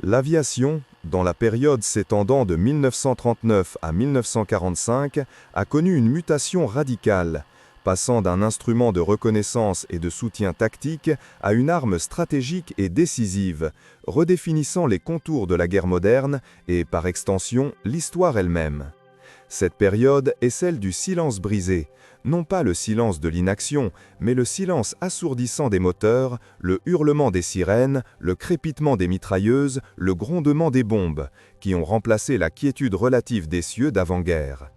L'aviation, dans la période s'étendant de 1939 à 1945, a connu une mutation radicale, passant d'un instrument de reconnaissance et de soutien tactique à une arme stratégique et décisive, redéfinissant les contours de la guerre moderne et, par extension, l'histoire elle-même. Cette période est celle du silence brisé, non pas le silence de l'inaction, mais le silence assourdissant des moteurs, le hurlement des sirènes, le crépitement des mitrailleuses, le grondement des bombes, qui ont remplacé la quiétude relative des cieux d'avant-guerre.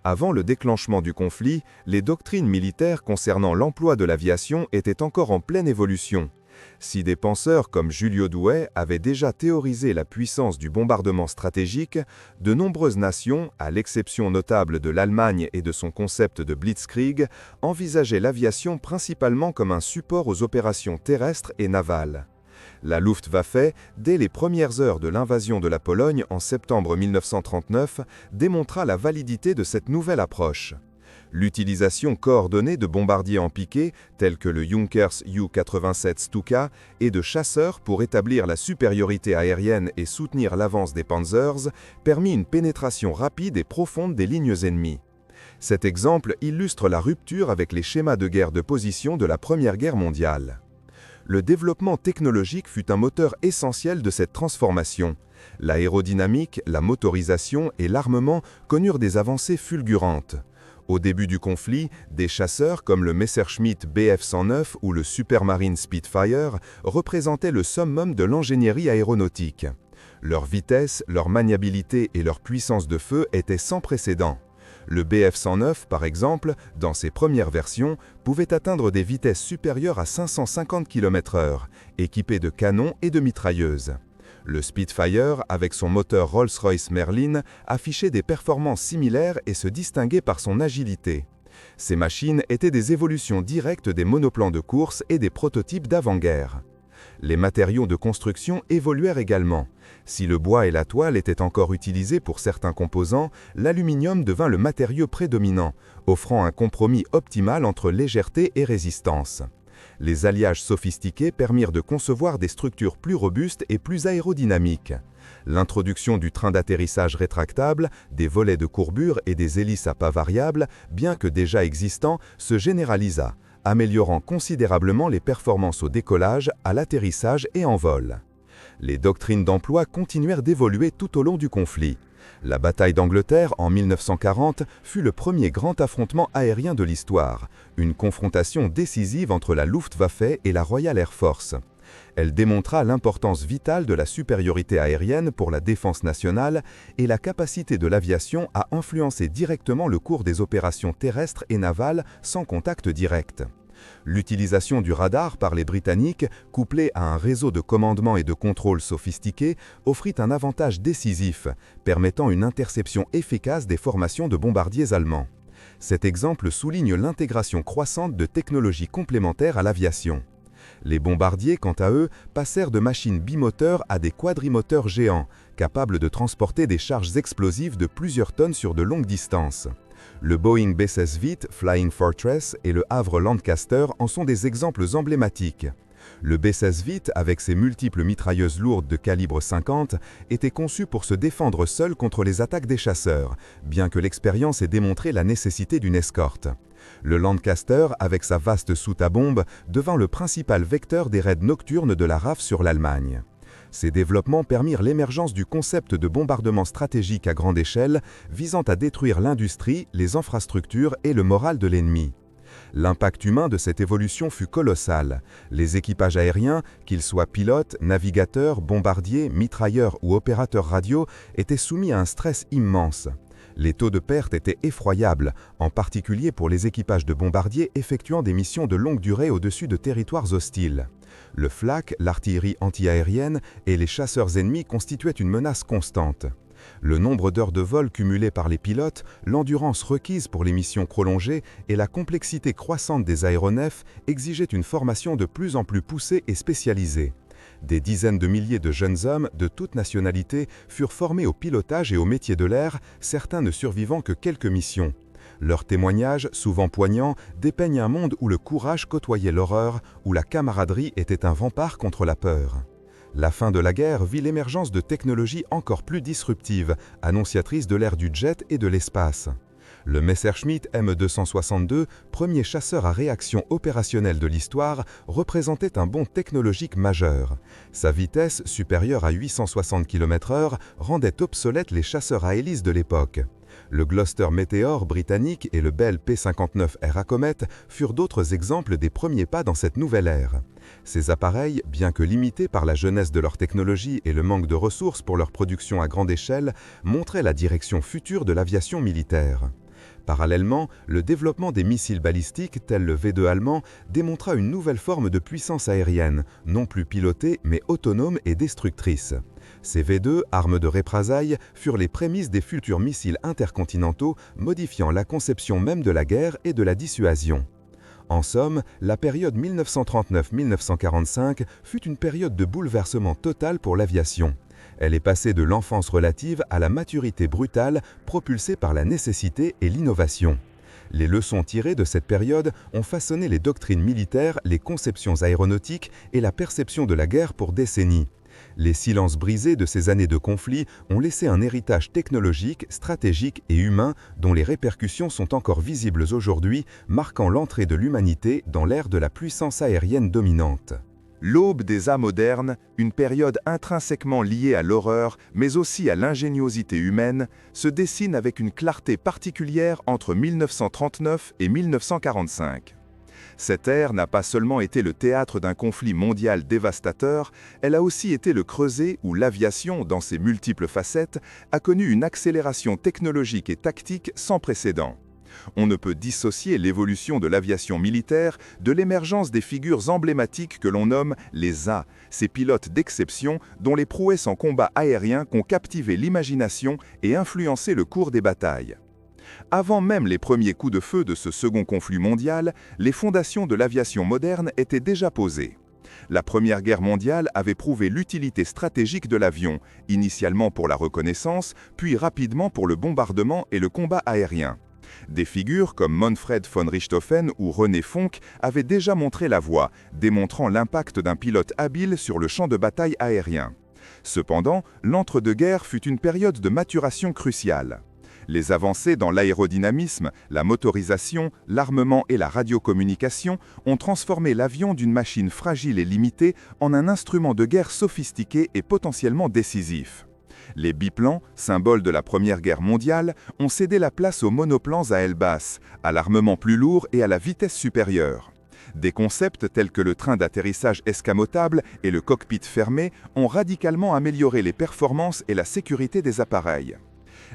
Avant le déclenchement du conflit, les doctrines militaires concernant l'emploi de l'aviation étaient encore en pleine évolution. Si des penseurs comme Julio Douhet avaient déjà théorisé la puissance du bombardement stratégique, de nombreuses nations, à l'exception notable de l'Allemagne et de son concept de Blitzkrieg, envisageaient l'aviation principalement comme un support aux opérations terrestres et navales. La Luftwaffe, dès les premières heures de l'invasion de la Pologne en septembre 1939, démontra la validité de cette nouvelle approche. L'utilisation coordonnée de bombardiers en piqué, tels que le Junkers Ju-87 Stuka, et de chasseurs pour établir la supériorité aérienne et soutenir l'avance des Panzers, permit une pénétration rapide et profonde des lignes ennemies. Cet exemple illustre la rupture avec les schémas de guerre de position de la Première Guerre mondiale. Le développement technologique fut un moteur essentiel de cette transformation. L'aérodynamique, la motorisation et l'armement connurent des avancées fulgurantes. Au début du conflit, des chasseurs comme le Messerschmitt Bf-109 ou le Supermarine Spitfire représentaient le summum de l'ingénierie aéronautique. Leur vitesse, leur maniabilité et leur puissance de feu étaient sans précédent. Le Bf-109, par exemple, dans ses premières versions, pouvait atteindre des vitesses supérieures à 550 km/h, équipé de canons et de mitrailleuses. Le Spitfire, avec son moteur Rolls-Royce Merlin, affichait des performances similaires et se distinguait par son agilité. Ces machines étaient des évolutions directes des monoplans de course et des prototypes d'avant-guerre. Les matériaux de construction évoluèrent également. Si le bois et la toile étaient encore utilisés pour certains composants, l'aluminium devint le matériau prédominant, offrant un compromis optimal entre légèreté et résistance. Les alliages sophistiqués permirent de concevoir des structures plus robustes et plus aérodynamiques. L'introduction du train d'atterrissage rétractable, des volets de courbure et des hélices à pas variables, bien que déjà existants, se généralisa, améliorant considérablement les performances au décollage, à l'atterrissage et en vol. Les doctrines d'emploi continuèrent d'évoluer tout au long du conflit. La bataille d'Angleterre en 1940 fut le premier grand affrontement aérien de l'histoire, une confrontation décisive entre la Luftwaffe et la Royal Air Force. Elle démontra l'importance vitale de la supériorité aérienne pour la défense nationale et la capacité de l'aviation à influencer directement le cours des opérations terrestres et navales sans contact direct. L'utilisation du radar par les Britanniques, couplée à un réseau de commandement et de contrôle sophistiqué, offrit un avantage décisif, permettant une interception efficace des formations de bombardiers allemands. Cet exemple souligne l'intégration croissante de technologies complémentaires à l'aviation. Les bombardiers, quant à eux, passèrent de machines bimoteurs à des quadrimoteurs géants, capables de transporter des charges explosives de plusieurs tonnes sur de longues distances. Le Boeing B-16 Flying Fortress et le Havre Lancaster en sont des exemples emblématiques. Le B-16 avec ses multiples mitrailleuses lourdes de calibre 50, était conçu pour se défendre seul contre les attaques des chasseurs, bien que l'expérience ait démontré la nécessité d'une escorte. Le Lancaster, avec sa vaste soute à bombes, devint le principal vecteur des raids nocturnes de la RAF sur l'Allemagne. Ces développements permirent l'émergence du concept de bombardement stratégique à grande échelle, visant à détruire l'industrie, les infrastructures et le moral de l'ennemi. L'impact humain de cette évolution fut colossal. Les équipages aériens, qu'ils soient pilotes, navigateurs, bombardiers, mitrailleurs ou opérateurs radio, étaient soumis à un stress immense. Les taux de perte étaient effroyables, en particulier pour les équipages de bombardiers effectuant des missions de longue durée au-dessus de territoires hostiles. Le flak, l'artillerie antiaérienne et les chasseurs ennemis constituaient une menace constante. Le nombre d'heures de vol cumulées par les pilotes, l'endurance requise pour les missions prolongées et la complexité croissante des aéronefs exigeaient une formation de plus en plus poussée et spécialisée. Des dizaines de milliers de jeunes hommes de toutes nationalités furent formés au pilotage et au métier de l'air, certains ne survivant que quelques missions. Leurs témoignages, souvent poignants, dépeignent un monde où le courage côtoyait l'horreur, où la camaraderie était un rempart contre la peur. La fin de la guerre vit l'émergence de technologies encore plus disruptives, annonciatrices de l'ère du jet et de l'espace. Le Messerschmitt M262, premier chasseur à réaction opérationnelle de l'histoire, représentait un bond technologique majeur. Sa vitesse, supérieure à 860 km/h, rendait obsolètes les chasseurs à hélice de l'époque. Le Gloster Meteor britannique et le Bell P-59R Acomet furent d'autres exemples des premiers pas dans cette nouvelle ère. Ces appareils, bien que limités par la jeunesse de leur technologie et le manque de ressources pour leur production à grande échelle, montraient la direction future de l'aviation militaire. Parallèlement, le développement des missiles balistiques, tels le V2 allemand, démontra une nouvelle forme de puissance aérienne, non plus pilotée mais autonome et destructrice. Ces V2, armes de représailles, furent les prémices des futurs missiles intercontinentaux, modifiant la conception même de la guerre et de la dissuasion. En somme, la période 1939-1945 fut une période de bouleversement total pour l'aviation. Elle est passée de l'enfance relative à la maturité brutale, propulsée par la nécessité et l'innovation. Les leçons tirées de cette période ont façonné les doctrines militaires, les conceptions aéronautiques et la perception de la guerre pour décennies. Les silences brisés de ces années de conflit ont laissé un héritage technologique, stratégique et humain dont les répercussions sont encore visibles aujourd'hui, marquant l'entrée de l'humanité dans l'ère de la puissance aérienne dominante. L'aube des âges modernes, une période intrinsèquement liée à l'horreur, mais aussi à l'ingéniosité humaine, se dessine avec une clarté particulière entre 1939 et 1945. Cette ère n'a pas seulement été le théâtre d'un conflit mondial dévastateur, elle a aussi été le creuset où l'aviation, dans ses multiples facettes, a connu une accélération technologique et tactique sans précédent. On ne peut dissocier l'évolution de l'aviation militaire de l'émergence des figures emblématiques que l'on nomme les A, ces pilotes d'exception dont les prouesses en combat aérien ont captivé l'imagination et influencé le cours des batailles. Avant même les premiers coups de feu de ce second conflit mondial, les fondations de l'aviation moderne étaient déjà posées. La Première Guerre mondiale avait prouvé l'utilité stratégique de l'avion, initialement pour la reconnaissance, puis rapidement pour le bombardement et le combat aérien. Des figures comme Manfred von Richthofen ou René Fonck avaient déjà montré la voie, démontrant l'impact d'un pilote habile sur le champ de bataille aérien. Cependant, l'entre-deux-guerres fut une période de maturation cruciale. Les avancées dans l'aérodynamisme, la motorisation, l'armement et la radiocommunication ont transformé l'avion d'une machine fragile et limitée en un instrument de guerre sophistiqué et potentiellement décisif. Les biplans, symboles de la Première Guerre mondiale, ont cédé la place aux monoplans à aile basse, à l'armement plus lourd et à la vitesse supérieure. Des concepts tels que le train d'atterrissage escamotable et le cockpit fermé ont radicalement amélioré les performances et la sécurité des appareils.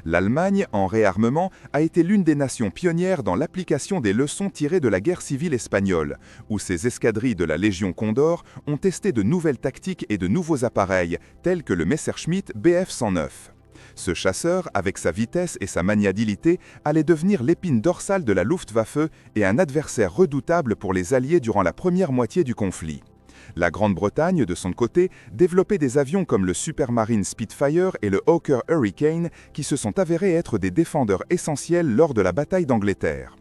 L'Allemagne, en réarmement, a été l'une des nations pionnières dans l'application des leçons tirées de la guerre civile espagnole, où ses escadrilles de la Légion Condor ont testé de nouvelles tactiques et de nouveaux appareils, tels que le Messerschmitt Bf-109. Ce chasseur, avec sa vitesse et sa maniabilité, allait devenir l'épine dorsale de la Luftwaffe et un adversaire redoutable pour les Alliés durant la première moitié du conflit. La Grande-Bretagne, de son côté, développait des avions comme le Supermarine Spitfire et le Hawker Hurricane qui se sont avérés être des défendeurs essentiels lors de la bataille d'Angleterre.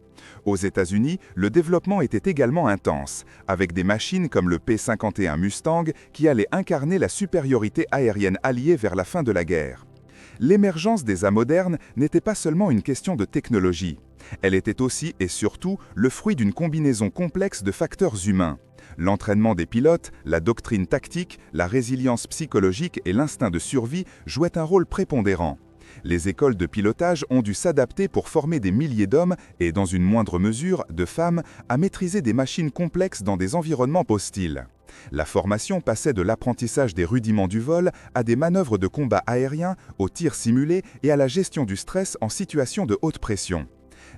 Aux États-Unis, le développement était également intense, avec des machines comme le P-51 Mustang qui allaient incarner la supériorité aérienne alliée vers la fin de la guerre. L'émergence des A modernes n'était pas seulement une question de technologie. Elle était aussi et surtout le fruit d'une combinaison complexe de facteurs humains. L'entraînement des pilotes, la doctrine tactique, la résilience psychologique et l'instinct de survie jouaient un rôle prépondérant. Les écoles de pilotage ont dû s'adapter pour former des milliers d'hommes et, dans une moindre mesure, de femmes, à maîtriser des machines complexes dans des environnements hostiles. La formation passait de l'apprentissage des rudiments du vol à des manœuvres de combat aérien, au tir simulé et à la gestion du stress en situation de haute pression.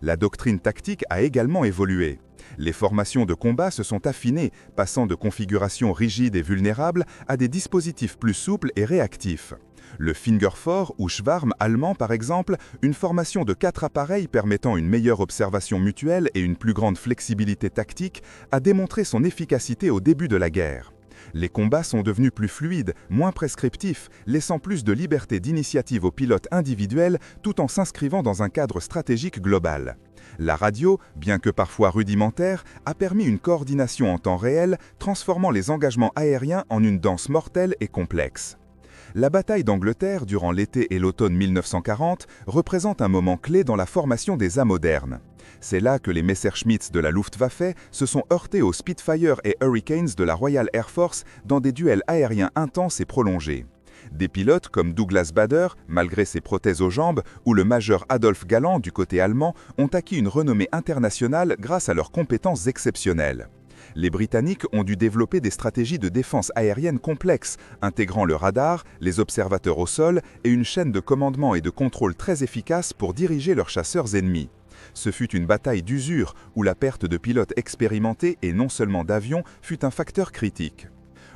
La doctrine tactique a également évolué. Les formations de combat se sont affinées, passant de configurations rigides et vulnérables à des dispositifs plus souples et réactifs. Le Fingerfohr ou Schwarm allemand, par exemple, une formation de 4 appareils permettant une meilleure observation mutuelle et une plus grande flexibilité tactique, a démontré son efficacité au début de la guerre. Les combats sont devenus plus fluides, moins prescriptifs, laissant plus de liberté d'initiative aux pilotes individuels tout en s'inscrivant dans un cadre stratégique global. La radio, bien que parfois rudimentaire, a permis une coordination en temps réel, transformant les engagements aériens en une danse mortelle et complexe. La bataille d'Angleterre durant l'été et l'automne 1940 représente un moment clé dans la formation des A modernes. C'est là que les Messerschmitt de la Luftwaffe se sont heurtés aux Spitfire et Hurricanes de la Royal Air Force dans des duels aériens intenses et prolongés. Des pilotes comme Douglas Bader, malgré ses prothèses aux jambes, ou le major Adolf Galland du côté allemand ont acquis une renommée internationale grâce à leurs compétences exceptionnelles. Les Britanniques ont dû développer des stratégies de défense aérienne complexes, intégrant le radar, les observateurs au sol et une chaîne de commandement et de contrôle très efficace pour diriger leurs chasseurs ennemis. Ce fut une bataille d'usure où la perte de pilotes expérimentés et non seulement d'avions fut un facteur critique.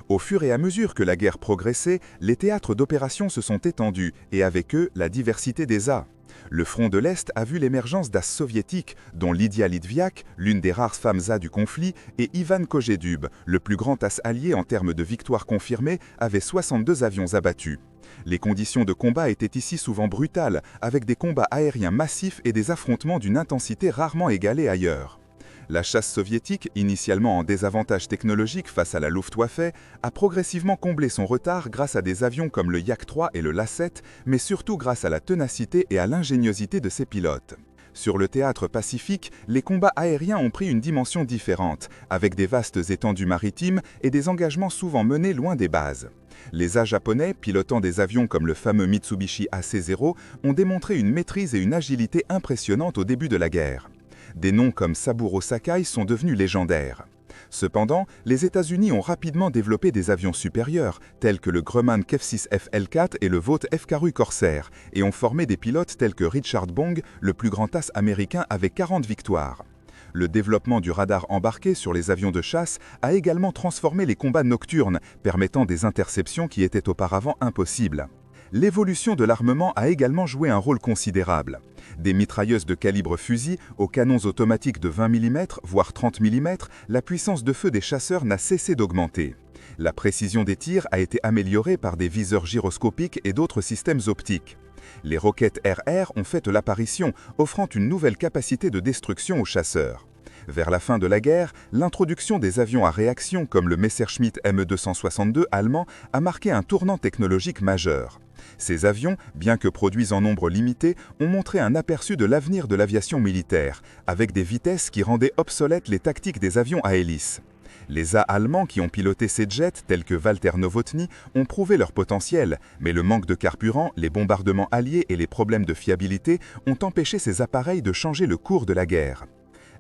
Au fur et à mesure que la guerre progressait, les théâtres d'opération se sont étendus et avec eux la diversité des A. Le front de l'Est a vu l'émergence d'As soviétiques, dont Lydia Litviak, l'une des rares femmes A du conflit, et Ivan Kojedub, le plus grand as allié en termes de victoires confirmées, avait 62 avions abattus. Les conditions de combat étaient ici souvent brutales, avec des combats aériens massifs et des affrontements d'une intensité rarement égalée ailleurs. La chasse soviétique, initialement en désavantage technologique face à la Luftwaffe, a progressivement comblé son retard grâce à des avions comme le Yak-3 et le La-7, mais surtout grâce à la ténacité et à l'ingéniosité de ses pilotes. Sur le théâtre pacifique, les combats aériens ont pris une dimension différente, avec des vastes étendues maritimes et des engagements souvent menés loin des bases. Les A japonais, pilotant des avions comme le fameux Mitsubishi AC-0, ont démontré une maîtrise et une agilité impressionnantes au début de la guerre. Des noms comme Saburo Sakai sont devenus légendaires. Cependant, les États-Unis ont rapidement développé des avions supérieurs, tels que le Grumman Kf-6F L4 et le Vought F-Karus Corsair, et ont formé des pilotes tels que Richard Bong, le plus grand as américain avec 40 victoires. Le développement du radar embarqué sur les avions de chasse a également transformé les combats nocturnes, permettant des interceptions qui étaient auparavant impossibles. L'évolution de l'armement a également joué un rôle considérable. Des mitrailleuses de calibre fusil aux canons automatiques de 20 mm, voire 30 mm, la puissance de feu des chasseurs n'a cessé d'augmenter. La précision des tirs a été améliorée par des viseurs gyroscopiques et d'autres systèmes optiques. Les roquettes RR ont fait l'apparition, offrant une nouvelle capacité de destruction aux chasseurs. Vers la fin de la guerre, l'introduction des avions à réaction comme le Messerschmitt Me-262 allemand a marqué un tournant technologique majeur. Ces avions, bien que produits en nombre limité, ont montré un aperçu de l'avenir de l'aviation militaire, avec des vitesses qui rendaient obsolètes les tactiques des avions à hélice. Les A allemands qui ont piloté ces jets, tels que Walter Nowotny, ont prouvé leur potentiel, mais le manque de carburant, les bombardements alliés et les problèmes de fiabilité ont empêché ces appareils de changer le cours de la guerre.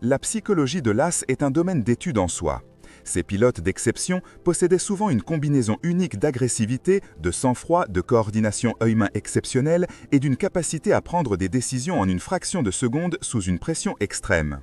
La psychologie de l'as est un domaine d'étude en soi. Ces pilotes d'exception possédaient souvent une combinaison unique d'agressivité, de sang-froid, de coordination œil-main exceptionnelle et d'une capacité à prendre des décisions en une fraction de seconde sous une pression extrême.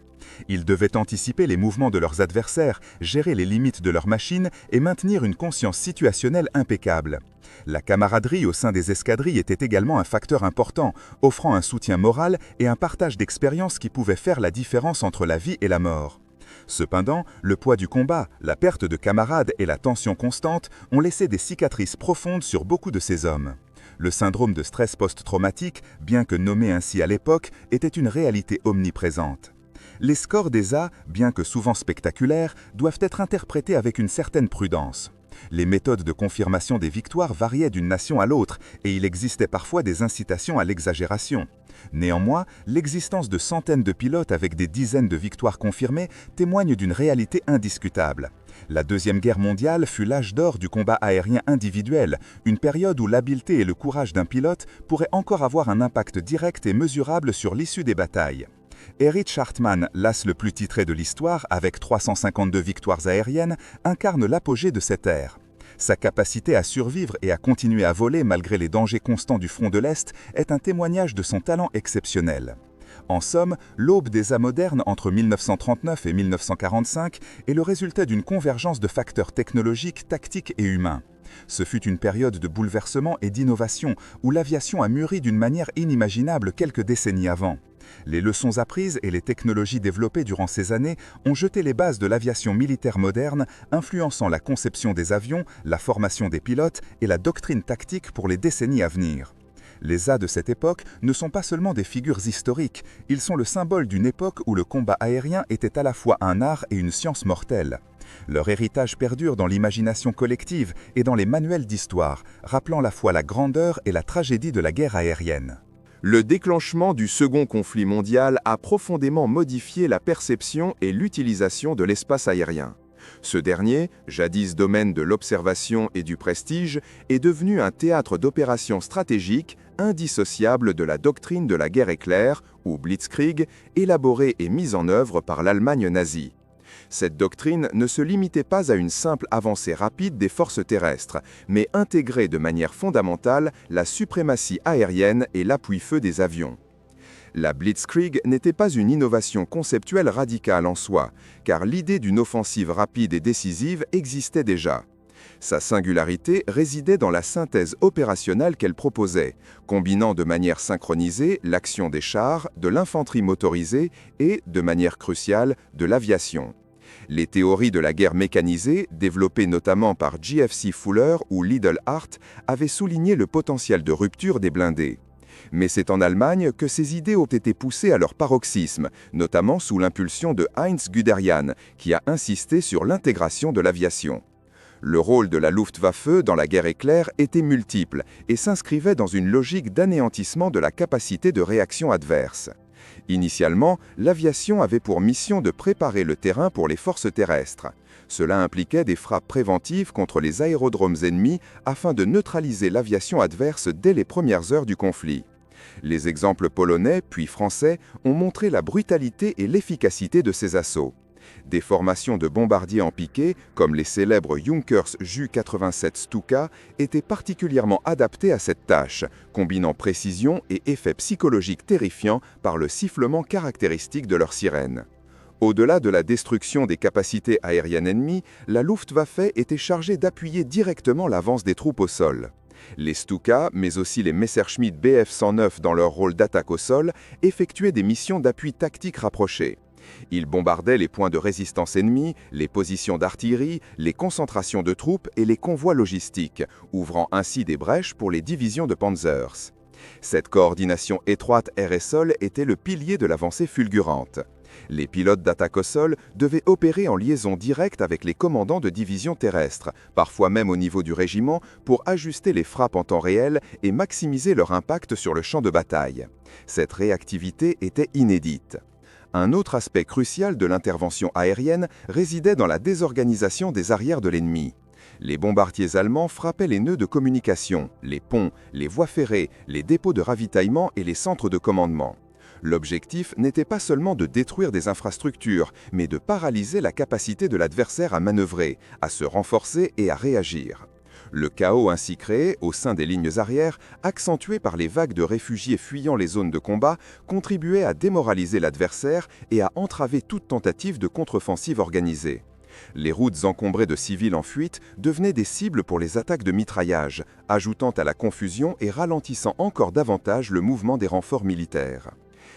Ils devaient anticiper les mouvements de leurs adversaires, gérer les limites de leur machine et maintenir une conscience situationnelle impeccable. La camaraderie au sein des escadrilles était également un facteur important, offrant un soutien moral et un partage d'expériences qui pouvaient faire la différence entre la vie et la mort. Cependant, le poids du combat, la perte de camarades et la tension constante ont laissé des cicatrices profondes sur beaucoup de ces hommes. Le syndrome de stress post-traumatique, bien que nommé ainsi à l'époque, était une réalité omniprésente. Les scores des A, bien que souvent spectaculaires, doivent être interprétés avec une certaine prudence. Les méthodes de confirmation des victoires variaient d'une nation à l'autre et il existait parfois des incitations à l'exagération. Néanmoins, l'existence de centaines de pilotes avec des dizaines de victoires confirmées témoigne d'une réalité indiscutable. La Deuxième Guerre mondiale fut l'âge d'or du combat aérien individuel, une période où l'habileté et le courage d'un pilote pourraient encore avoir un impact direct et mesurable sur l'issue des batailles. Erich Hartmann, l'as le plus titré de l'histoire, avec 352 victoires aériennes, incarne l'apogée de cette ère. Sa capacité à survivre et à continuer à voler malgré les dangers constants du front de l'Est est un témoignage de son talent exceptionnel. En somme, l'aube des A modernes entre 1939 et 1945 est le résultat d'une convergence de facteurs technologiques, tactiques et humains. Ce fut une période de bouleversement et d'innovation où l'aviation a mûri d'une manière inimaginable quelques décennies avant. Les leçons apprises et les technologies développées durant ces années ont jeté les bases de l'aviation militaire moderne, influençant la conception des avions, la formation des pilotes et la doctrine tactique pour les décennies à venir. Les A de cette époque ne sont pas seulement des figures historiques, ils sont le symbole d'une époque où le combat aérien était à la fois un art et une science mortelle. Leur héritage perdure dans l'imagination collective et dans les manuels d'histoire, rappelant à la fois la grandeur et la tragédie de la guerre aérienne. Le déclenchement du second conflit mondial a profondément modifié la perception et l'utilisation de l'espace aérien. Ce dernier, jadis domaine de l'observation et du prestige, est devenu un théâtre d'opérations stratégiques indissociable de la doctrine de la guerre éclair, ou Blitzkrieg, élaborée et mise en œuvre par l'Allemagne nazie. Cette doctrine ne se limitait pas à une simple avancée rapide des forces terrestres, mais intégrait de manière fondamentale la suprématie aérienne et l'appui-feu des avions. La Blitzkrieg n'était pas une innovation conceptuelle radicale en soi, car l'idée d'une offensive rapide et décisive existait déjà. Sa singularité résidait dans la synthèse opérationnelle qu'elle proposait, combinant de manière synchronisée l'action des chars, de l'infanterie motorisée et, de manière cruciale, de l'aviation. Les théories de la guerre mécanisée, développées notamment par J.F.C. Fuller ou Liddell Hart, avaient souligné le potentiel de rupture des blindés. Mais c'est en Allemagne que ces idées ont été poussées à leur paroxysme, notamment sous l'impulsion de Heinz Guderian, qui a insisté sur l'intégration de l'aviation. Le rôle de la Luftwaffe dans la guerre éclair était multiple et s'inscrivait dans une logique d'anéantissement de la capacité de réaction adverse. Initialement, l'aviation avait pour mission de préparer le terrain pour les forces terrestres. Cela impliquait des frappes préventives contre les aérodromes ennemis afin de neutraliser l'aviation adverse dès les premières heures du conflit. Les exemples polonais, puis français, ont montré la brutalité et l'efficacité de ces assauts. Des formations de bombardiers en piqué, comme les célèbres Junkers Ju-87 Stuka, étaient particulièrement adaptées à cette tâche, combinant précision et effet psychologique terrifiant par le sifflement caractéristique de leurs sirènes. Au-delà de la destruction des capacités aériennes ennemies, la Luftwaffe était chargée d'appuyer directement l'avance des troupes au sol. Les Stuka, mais aussi les Messerschmitt Bf-109 dans leur rôle d'attaque au sol, effectuaient des missions d'appui tactique rapprochées. Ils bombardaient les points de résistance ennemis, les positions d'artillerie, les concentrations de troupes et les convois logistiques, ouvrant ainsi des brèches pour les divisions de Panzers. Cette coordination étroite air et sol était le pilier de l'avancée fulgurante. Les pilotes d'attaque au sol devaient opérer en liaison directe avec les commandants de divisions terrestres, parfois même au niveau du régiment, pour ajuster les frappes en temps réel et maximiser leur impact sur le champ de bataille. Cette réactivité était inédite. Un autre aspect crucial de l'intervention aérienne résidait dans la désorganisation des arrières de l'ennemi. Les bombardiers allemands frappaient les nœuds de communication, les ponts, les voies ferrées, les dépôts de ravitaillement et les centres de commandement. L'objectif n'était pas seulement de détruire des infrastructures, mais de paralyser la capacité de l'adversaire à manœuvrer, à se renforcer et à réagir. Le chaos ainsi créé au sein des lignes arrières, accentué par les vagues de réfugiés fuyant les zones de combat, contribuait à démoraliser l'adversaire et à entraver toute tentative de contre-offensive organisée. Les routes encombrées de civils en fuite devenaient des cibles pour les attaques de mitraillage, ajoutant à la confusion et ralentissant encore davantage le mouvement des renforts militaires.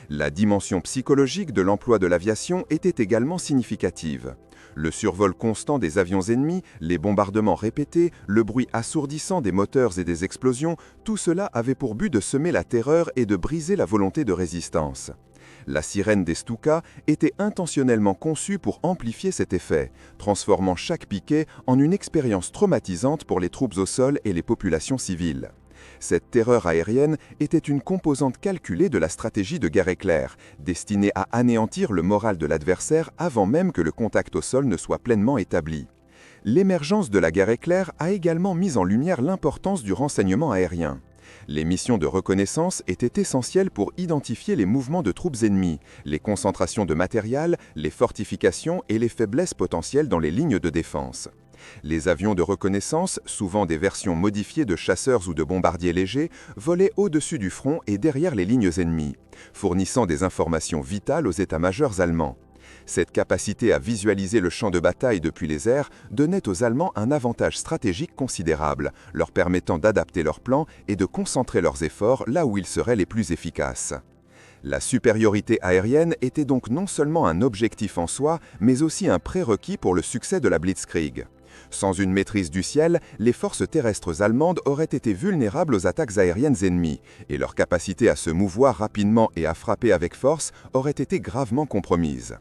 La dimension psychologique de l'emploi de l'aviation était également significative. Le survol constant des avions ennemis, les bombardements répétés, le bruit assourdissant des moteurs et des explosions, tout cela avait pour but de semer la terreur et de briser la volonté de résistance. La sirène des Stuka était intentionnellement conçue pour amplifier cet effet, transformant chaque piquet en une expérience traumatisante pour les troupes au sol et les populations civiles. Cette terreur aérienne était une composante calculée de la stratégie de guerre éclair, destinée à anéantir le moral de l'adversaire avant même que le contact au sol ne soit pleinement établi. L'émergence de la guerre éclair a également mis en lumière l'importance du renseignement aérien. Les missions de reconnaissance étaient essentielles pour identifier les mouvements de troupes ennemies, les concentrations de matériel, les fortifications et les faiblesses potentielles dans les lignes de défense. Les avions de reconnaissance, souvent des versions modifiées de chasseurs ou de bombardiers légers, volaient au-dessus du front et derrière les lignes ennemies, fournissant des informations vitales aux états-majors allemands. Cette capacité à visualiser le champ de bataille depuis les airs donnait aux Allemands un avantage stratégique considérable, leur permettant d'adapter leurs plans et de concentrer leurs efforts là où ils seraient les plus efficaces. La supériorité aérienne était donc non seulement un objectif en soi, mais aussi un prérequis pour le succès de la Blitzkrieg. Sans une maîtrise du ciel, les forces terrestres allemandes auraient été vulnérables aux attaques aériennes ennemies, et leur capacité à se mouvoir rapidement et à frapper avec force aurait été gravement compromise.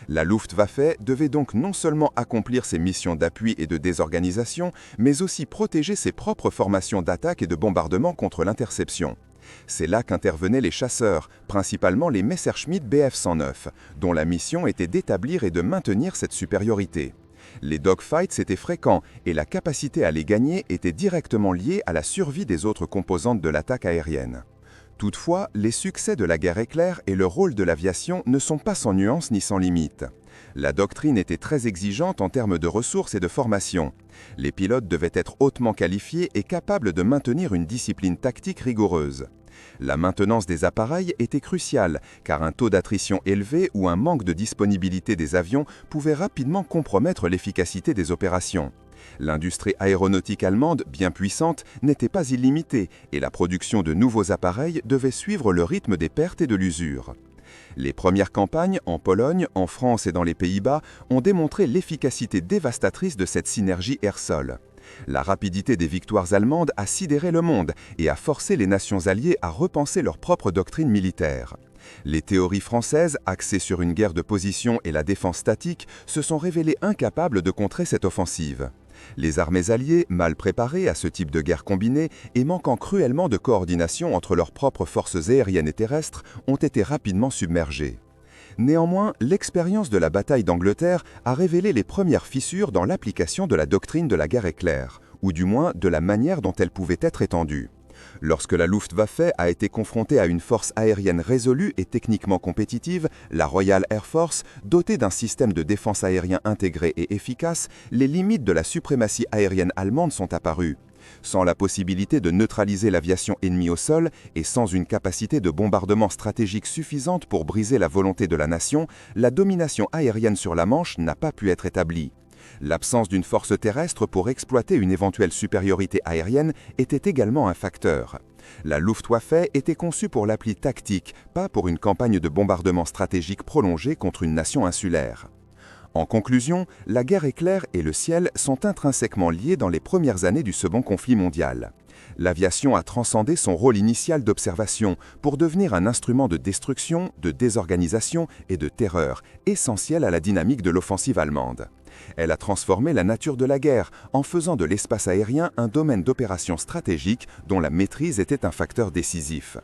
La Luftwaffe devait donc non seulement accomplir ses missions d'appui et de désorganisation, mais aussi protéger ses propres formations d'attaque et de bombardement contre l'interception. C'est là qu'intervenaient les chasseurs, principalement les Messerschmitt Bf-109, dont la mission était d'établir et de maintenir cette supériorité. Les dogfights étaient fréquents et la capacité à les gagner était directement liée à la survie des autres composantes de l'attaque aérienne. Toutefois, les succès de la guerre éclair et le rôle de l'aviation ne sont pas sans nuances ni sans limites. La doctrine était très exigeante en termes de ressources et de formation. Les pilotes devaient être hautement qualifiés et capables de maintenir une discipline tactique rigoureuse. La maintenance des appareils était cruciale, car un taux d'attrition élevé ou un manque de disponibilité des avions pouvait rapidement compromettre l'efficacité des opérations. L'industrie aéronautique allemande, bien puissante, n'était pas illimitée, et la production de nouveaux appareils devait suivre le rythme des pertes et de l'usure. Les premières campagnes, en Pologne, en France et dans les Pays-Bas, ont démontré l'efficacité dévastatrice de cette synergie air-sol. La rapidité des victoires allemandes a sidéré le monde et a forcé les nations alliées à repenser leur propre doctrine militaire. Les théories françaises, axées sur une guerre de position et la défense statique, se sont révélées incapables de contrer cette offensive. Les armées alliées, mal préparées à ce type de guerre combinée et manquant cruellement de coordination entre leurs propres forces aériennes et terrestres, ont été rapidement submergées. Néanmoins, l'expérience de la bataille d'Angleterre a révélé les premières fissures dans l'application de la doctrine de la guerre éclair, ou du moins de la manière dont elle pouvait être étendue. Lorsque la Luftwaffe a été confrontée à une force aérienne résolue et techniquement compétitive, la Royal Air Force, dotée d'un système de défense aérien intégré et efficace, les limites de la suprématie aérienne allemande sont apparues. Sans la possibilité de neutraliser l'aviation ennemie au sol et sans une capacité de bombardement stratégique suffisante pour briser la volonté de la nation, la domination aérienne sur la Manche n'a pas pu être établie. L'absence d'une force terrestre pour exploiter une éventuelle supériorité aérienne était également un facteur. La Luftwaffe était conçue pour l'appli tactique, pas pour une campagne de bombardement stratégique prolongée contre une nation insulaire. En conclusion, la guerre éclair et le ciel sont intrinsèquement liés dans les premières années du second conflit mondial. L'aviation a transcendé son rôle initial d'observation pour devenir un instrument de destruction, de désorganisation et de terreur, essentiel à la dynamique de l'offensive allemande. Elle a transformé la nature de la guerre en faisant de l'espace aérien un domaine d'opération stratégique dont la maîtrise était un facteur décisif.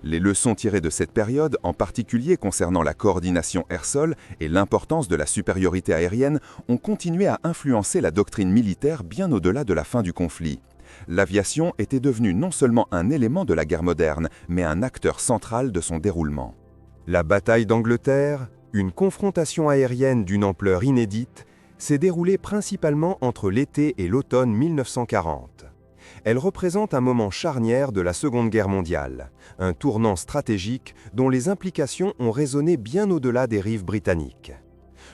Les leçons tirées de cette période, en particulier concernant la coordination air-sol et l'importance de la supériorité aérienne, ont continué à influencer la doctrine militaire bien au-delà de la fin du conflit. L'aviation était devenue non seulement un élément de la guerre moderne, mais un acteur central de son déroulement. La bataille d'Angleterre, une confrontation aérienne d'une ampleur inédite, s'est déroulée principalement entre l'été et l'automne 1940. Elle représente un moment charnière de la Seconde Guerre mondiale, un tournant stratégique dont les implications ont résonné bien au-delà des rives britanniques.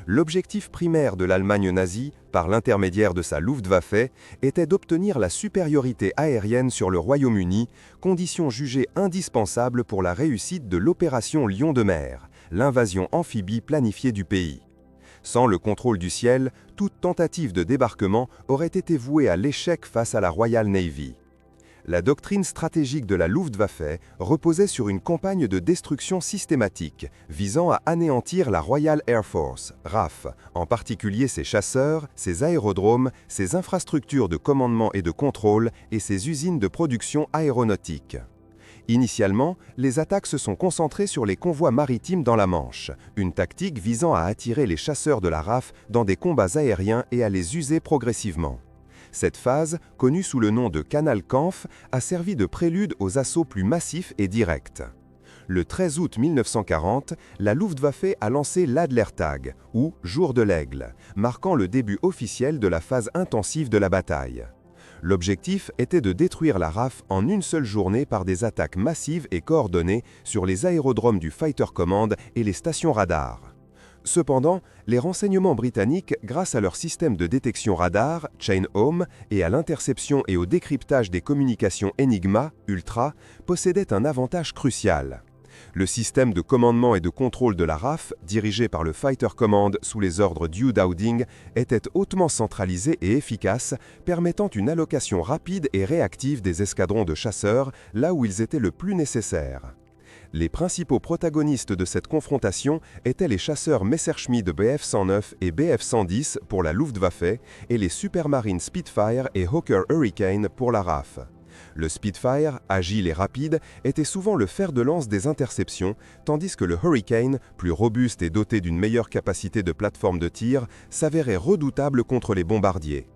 L'objectif primaire de l'Allemagne nazie, par l'intermédiaire de sa Luftwaffe, était d'obtenir la supériorité aérienne sur le Royaume-Uni, condition jugée indispensable pour la réussite de l'opération Lion de mer, l'invasion amphibie planifiée du pays. Sans le contrôle du ciel, toute tentative de débarquement aurait été vouée à l'échec face à la Royal Navy. La doctrine stratégique de la Luftwaffe reposait sur une campagne de destruction systématique visant à anéantir la Royal Air Force, RAF, en particulier ses chasseurs, ses aérodromes, ses infrastructures de commandement et de contrôle et ses usines de production aéronautique. Initialement, les attaques se sont concentrées sur les convois maritimes dans la Manche, une tactique visant à attirer les chasseurs de la RAF dans des combats aériens et à les user progressivement. Cette phase, connue sous le nom de Canal Kampf, a servi de prélude aux assauts plus massifs et directs. Le 13 août 1940, la Luftwaffe a lancé l'Adlertag, ou Jour de l'Aigle, marquant le début officiel de la phase intensive de la bataille. L'objectif était de détruire la RAF en une seule journée par des attaques massives et coordonnées sur les aérodromes du Fighter Command et les stations radars. Cependant, les renseignements britanniques, grâce à leur système de détection radar, Chain Home, et à l'interception et au décryptage des communications Enigma, Ultra, possédaient un avantage crucial. Le système de commandement et de contrôle de la RAF, dirigé par le Fighter Command sous les ordres d'Hugh Dowding, était hautement centralisé et efficace, permettant une allocation rapide et réactive des escadrons de chasseurs là où ils étaient le plus nécessaires. Les principaux protagonistes de cette confrontation étaient les chasseurs Messerschmitt Bf-109 et Bf-110 pour la Luftwaffe et les Supermarine Spitfire et Hawker Hurricane pour la RAF. Le Spitfire, agile et rapide, était souvent le fer de lance des interceptions, tandis que le Hurricane, plus robuste et doté d'une meilleure capacité de plateforme de tir, s'avérait redoutable contre les bombardiers.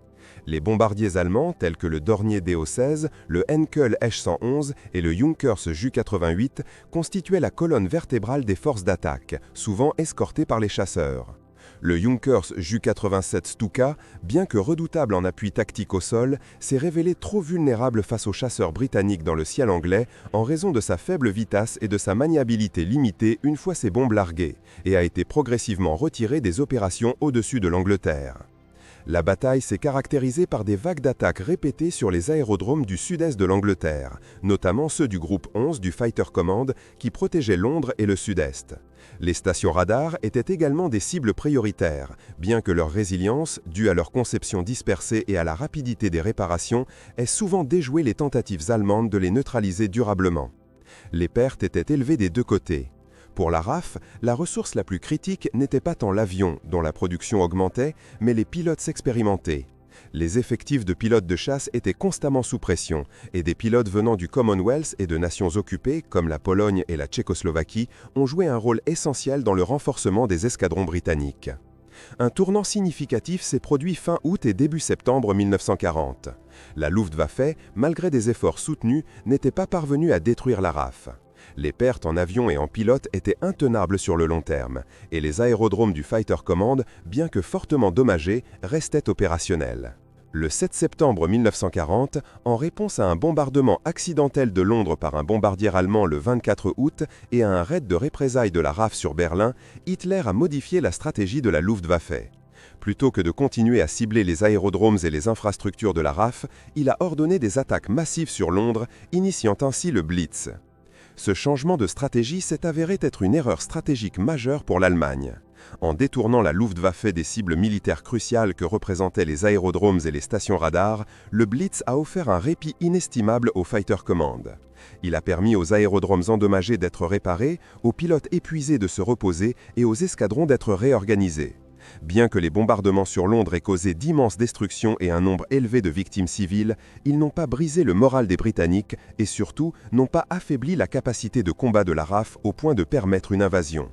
Les bombardiers allemands, tels que le Dornier Do-16, le Henkel H-111 et le Junkers Ju-88, constituaient la colonne vertébrale des forces d'attaque, souvent escortées par les chasseurs. Le Junkers Ju-87 Stuka, bien que redoutable en appui tactique au sol, s'est révélé trop vulnérable face aux chasseurs britanniques dans le ciel anglais en raison de sa faible vitesse et de sa maniabilité limitée une fois ses bombes larguées, et a été progressivement retiré des opérations au-dessus de l'Angleterre. La bataille s'est caractérisée par des vagues d'attaques répétées sur les aérodromes du sud-est de l'Angleterre, notamment ceux du groupe 11 du Fighter Command qui protégeaient Londres et le sud-est. Les stations radars étaient également des cibles prioritaires, bien que leur résilience, due à leur conception dispersée et à la rapidité des réparations, ait souvent déjoué les tentatives allemandes de les neutraliser durablement. Les pertes étaient élevées des deux côtés. Pour la RAF, la ressource la plus critique n'était pas tant l'avion, dont la production augmentait, mais les pilotes expérimentés. Les effectifs de pilotes de chasse étaient constamment sous pression, et des pilotes venant du Commonwealth et de nations occupées, comme la Pologne et la Tchécoslovaquie, ont joué un rôle essentiel dans le renforcement des escadrons britanniques. Un tournant significatif s'est produit fin août et début septembre 1940. La Luftwaffe, malgré des efforts soutenus, n'était pas parvenue à détruire la RAF. Les pertes en avions et en pilotes étaient intenables sur le long terme, et les aérodromes du Fighter Command, bien que fortement dommagés, restaient opérationnels. Le 7 septembre 1940, en réponse à un bombardement accidentel de Londres par un bombardier allemand le 24 août et à un raid de représailles de la RAF sur Berlin, Hitler a modifié la stratégie de la Luftwaffe. Plutôt que de continuer à cibler les aérodromes et les infrastructures de la RAF, il a ordonné des attaques massives sur Londres, initiant ainsi le Blitz. Ce changement de stratégie s'est avéré être une erreur stratégique majeure pour l'Allemagne. En détournant la Luftwaffe des cibles militaires cruciales que représentaient les aérodromes et les stations radars, le Blitz a offert un répit inestimable au Fighter Command. Il a permis aux aérodromes endommagés d'être réparés, aux pilotes épuisés de se reposer et aux escadrons d'être réorganisés. Bien que les bombardements sur Londres aient causé d'immenses destructions et un nombre élevé de victimes civiles, ils n'ont pas brisé le moral des Britanniques et surtout n'ont pas affaibli la capacité de combat de la RAF au point de permettre une invasion.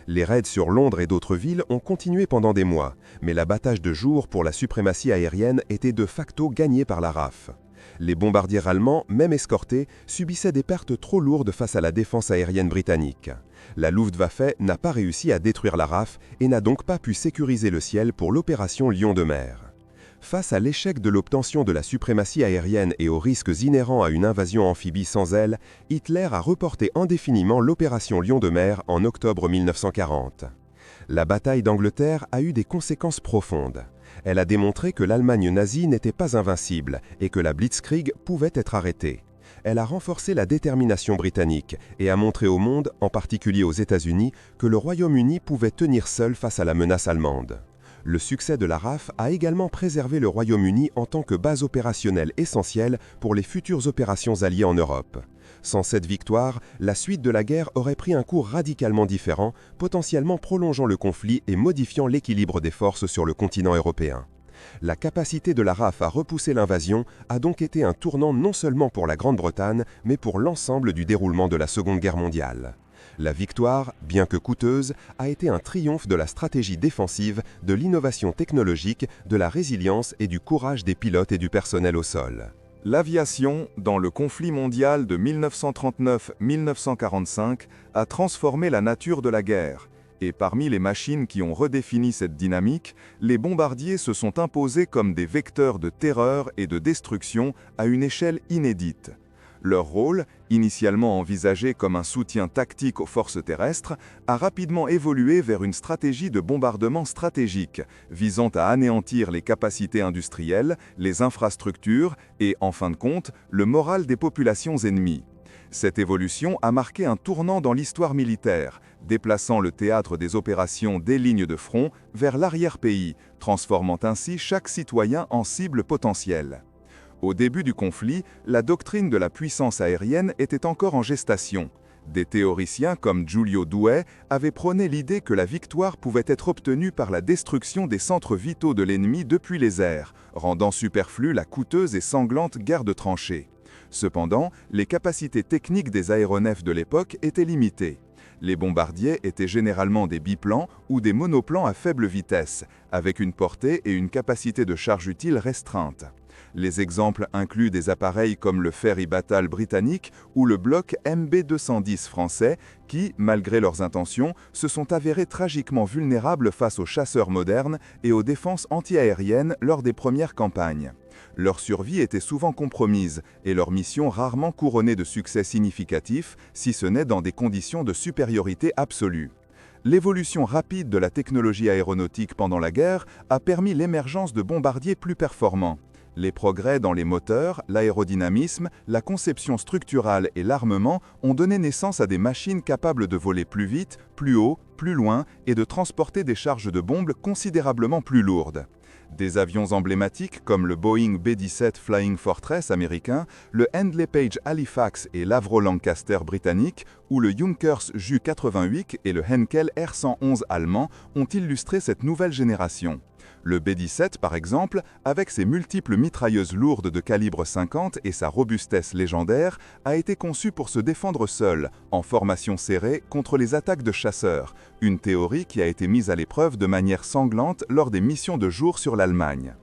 Les raids sur Londres et d'autres villes ont continué pendant des mois, mais l'abattage de jour pour la suprématie aérienne était de facto gagné par la RAF. Les bombardiers allemands, même escortés, subissaient des pertes trop lourdes face à la défense aérienne britannique. La Luftwaffe n'a pas réussi à détruire la RAF et n'a donc pas pu sécuriser le ciel pour l'opération Lion de mer. Face à l'échec de l'obtention de la suprématie aérienne et aux risques inhérents à une invasion amphibie sans aile, Hitler a reporté indéfiniment l'opération Lion de mer en octobre 1940. La bataille d'Angleterre a eu des conséquences profondes. Elle a démontré que l'Allemagne nazie n'était pas invincible et que la Blitzkrieg pouvait être arrêtée. Elle a renforcé la détermination britannique et a montré au monde, en particulier aux États-Unis, que le Royaume-Uni pouvait tenir seul face à la menace allemande. Le succès de la RAF a également préservé le Royaume-Uni en tant que base opérationnelle essentielle pour les futures opérations alliées en Europe. Sans cette victoire, la suite de la guerre aurait pris un cours radicalement différent, potentiellement prolongeant le conflit et modifiant l'équilibre des forces sur le continent européen. La capacité de la RAF à repousser l'invasion a donc été un tournant non seulement pour la Grande-Bretagne, mais pour l'ensemble du déroulement de la Seconde Guerre mondiale. La victoire, bien que coûteuse, a été un triomphe de la stratégie défensive, de l'innovation technologique, de la résilience et du courage des pilotes et du personnel au sol. L'aviation, dans le conflit mondial de 1939-1945, a transformé la nature de la guerre. Et parmi les machines qui ont redéfini cette dynamique, les bombardiers se sont imposés comme des vecteurs de terreur et de destruction à une échelle inédite. Leur rôle, initialement envisagé comme un soutien tactique aux forces terrestres, a rapidement évolué vers une stratégie de bombardement stratégique, visant à anéantir les capacités industrielles, les infrastructures et, en fin de compte, le moral des populations ennemies. Cette évolution a marqué un tournant dans l'histoire militaire, déplaçant le théâtre des opérations des lignes de front vers l'arrière-pays, transformant ainsi chaque citoyen en cible potentielle. Au début du conflit, la doctrine de la puissance aérienne était encore en gestation. Des théoriciens comme Giulio Douhet avaient prôné l'idée que la victoire pouvait être obtenue par la destruction des centres vitaux de l'ennemi depuis les airs, rendant superflue la coûteuse et sanglante guerre de tranchées. Cependant, les capacités techniques des aéronefs de l'époque étaient limitées. Les bombardiers étaient généralement des biplans ou des monoplans à faible vitesse, avec une portée et une capacité de charge utile restreinte. Les exemples incluent des appareils comme le Ferry Battle britannique ou le bloc MB-210 français qui, malgré leurs intentions, se sont avérés tragiquement vulnérables face aux chasseurs modernes et aux défenses antiaériennes lors des premières campagnes. Leur survie était souvent compromise et leur mission rarement couronnée de succès significatifs, si ce n'est dans des conditions de supériorité absolue. L'évolution rapide de la technologie aéronautique pendant la guerre a permis l'émergence de bombardiers plus performants. Les progrès dans les moteurs, l'aérodynamisme, la conception structurale et l'armement ont donné naissance à des machines capables de voler plus vite, plus haut, plus loin et de transporter des charges de bombes considérablement plus lourdes. Des avions emblématiques comme le Boeing B-17 Flying Fortress américain, le Handley Page Halifax et l'Avro Lancaster britannique, ou le Junkers Ju-88 et le Henkel R-111 allemand ont illustré cette nouvelle génération. Le B-17, par exemple, avec ses multiples mitrailleuses lourdes de calibre 50 et sa robustesse légendaire, a été conçu pour se défendre seul, en formation serrée, contre les attaques de chasseurs, une théorie qui a été mise à l'épreuve de manière sanglante lors des missions de jour sur l'Allemagne.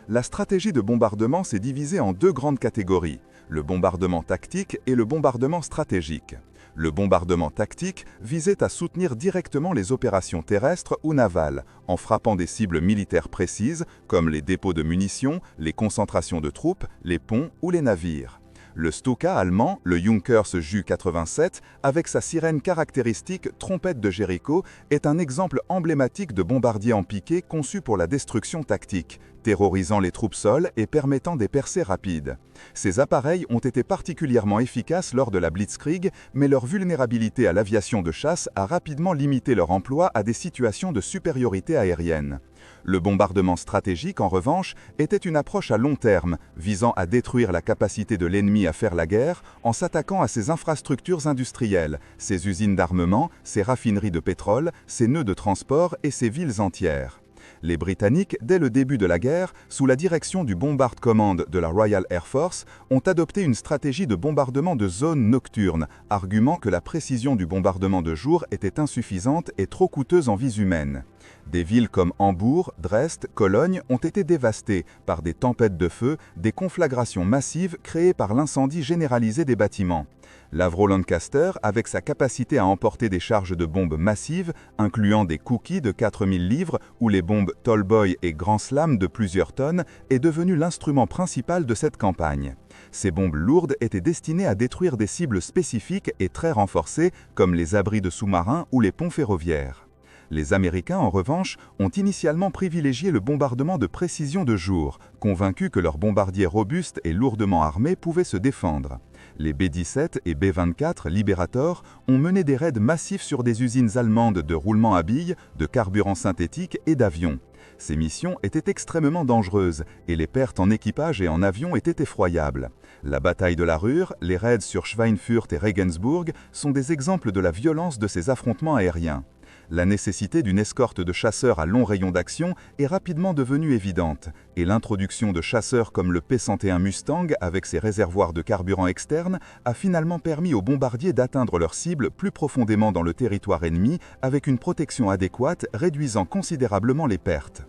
La stratégie de bombardement s'est divisée en deux grandes catégories, le bombardement tactique et le bombardement stratégique. Le bombardement tactique visait à soutenir directement les opérations terrestres ou navales, en frappant des cibles militaires précises, comme les dépôts de munitions, les concentrations de troupes, les ponts ou les navires. Le Stuka allemand, le Junkers Ju-87, avec sa sirène caractéristique trompette de Jéricho, est un exemple emblématique de bombardier en piqué conçu pour la destruction tactique, terrorisant les troupes sol et permettant des percées rapides. Ces appareils ont été particulièrement efficaces lors de la Blitzkrieg, mais leur vulnérabilité à l'aviation de chasse a rapidement limité leur emploi à des situations de supériorité aérienne. Le bombardement stratégique, en revanche, était une approche à long terme, visant à détruire la capacité de l'ennemi à faire la guerre en s'attaquant à ses infrastructures industrielles, ses usines d'armement, ses raffineries de pétrole, ses nœuds de transport et ses villes entières. Les Britanniques, dès le début de la guerre, sous la direction du Bombard Command de la Royal Air Force, ont adopté une stratégie de bombardement de zones nocturnes, arguant que la précision du bombardement de jour était insuffisante et trop coûteuse en vies humaines. Des villes comme Hambourg, Dresde, Cologne ont été dévastées par des tempêtes de feu, des conflagrations massives créées par l'incendie généralisé des bâtiments. L'Avro Lancaster, avec sa capacité à emporter des charges de bombes massives, incluant des cookies de 4000 livres ou les bombes Tallboy et Grand Slam de plusieurs tonnes, est devenu l'instrument principal de cette campagne. Ces bombes lourdes étaient destinées à détruire des cibles spécifiques et très renforcées, comme les abris de sous-marins ou les ponts ferroviaires. Les Américains, en revanche, ont initialement privilégié le bombardement de précision de jour, convaincus que leurs bombardiers robustes et lourdement armés pouvaient se défendre. Les B-17 et B-24 Liberator ont mené des raids massifs sur des usines allemandes de roulement à billes, de carburant synthétique et d'avions. Ces missions étaient extrêmement dangereuses et les pertes en équipage et en avion étaient effroyables. La bataille de la Ruhr, les raids sur Schweinfurt et Regensburg sont des exemples de la violence de ces affrontements aériens. La nécessité d'une escorte de chasseurs à long rayon d'action est rapidement devenue évidente, et l'introduction de chasseurs comme le P-101 Mustang avec ses réservoirs de carburant externes a finalement permis aux bombardiers d'atteindre leurs cibles plus profondément dans le territoire ennemi avec une protection adéquate réduisant considérablement les pertes.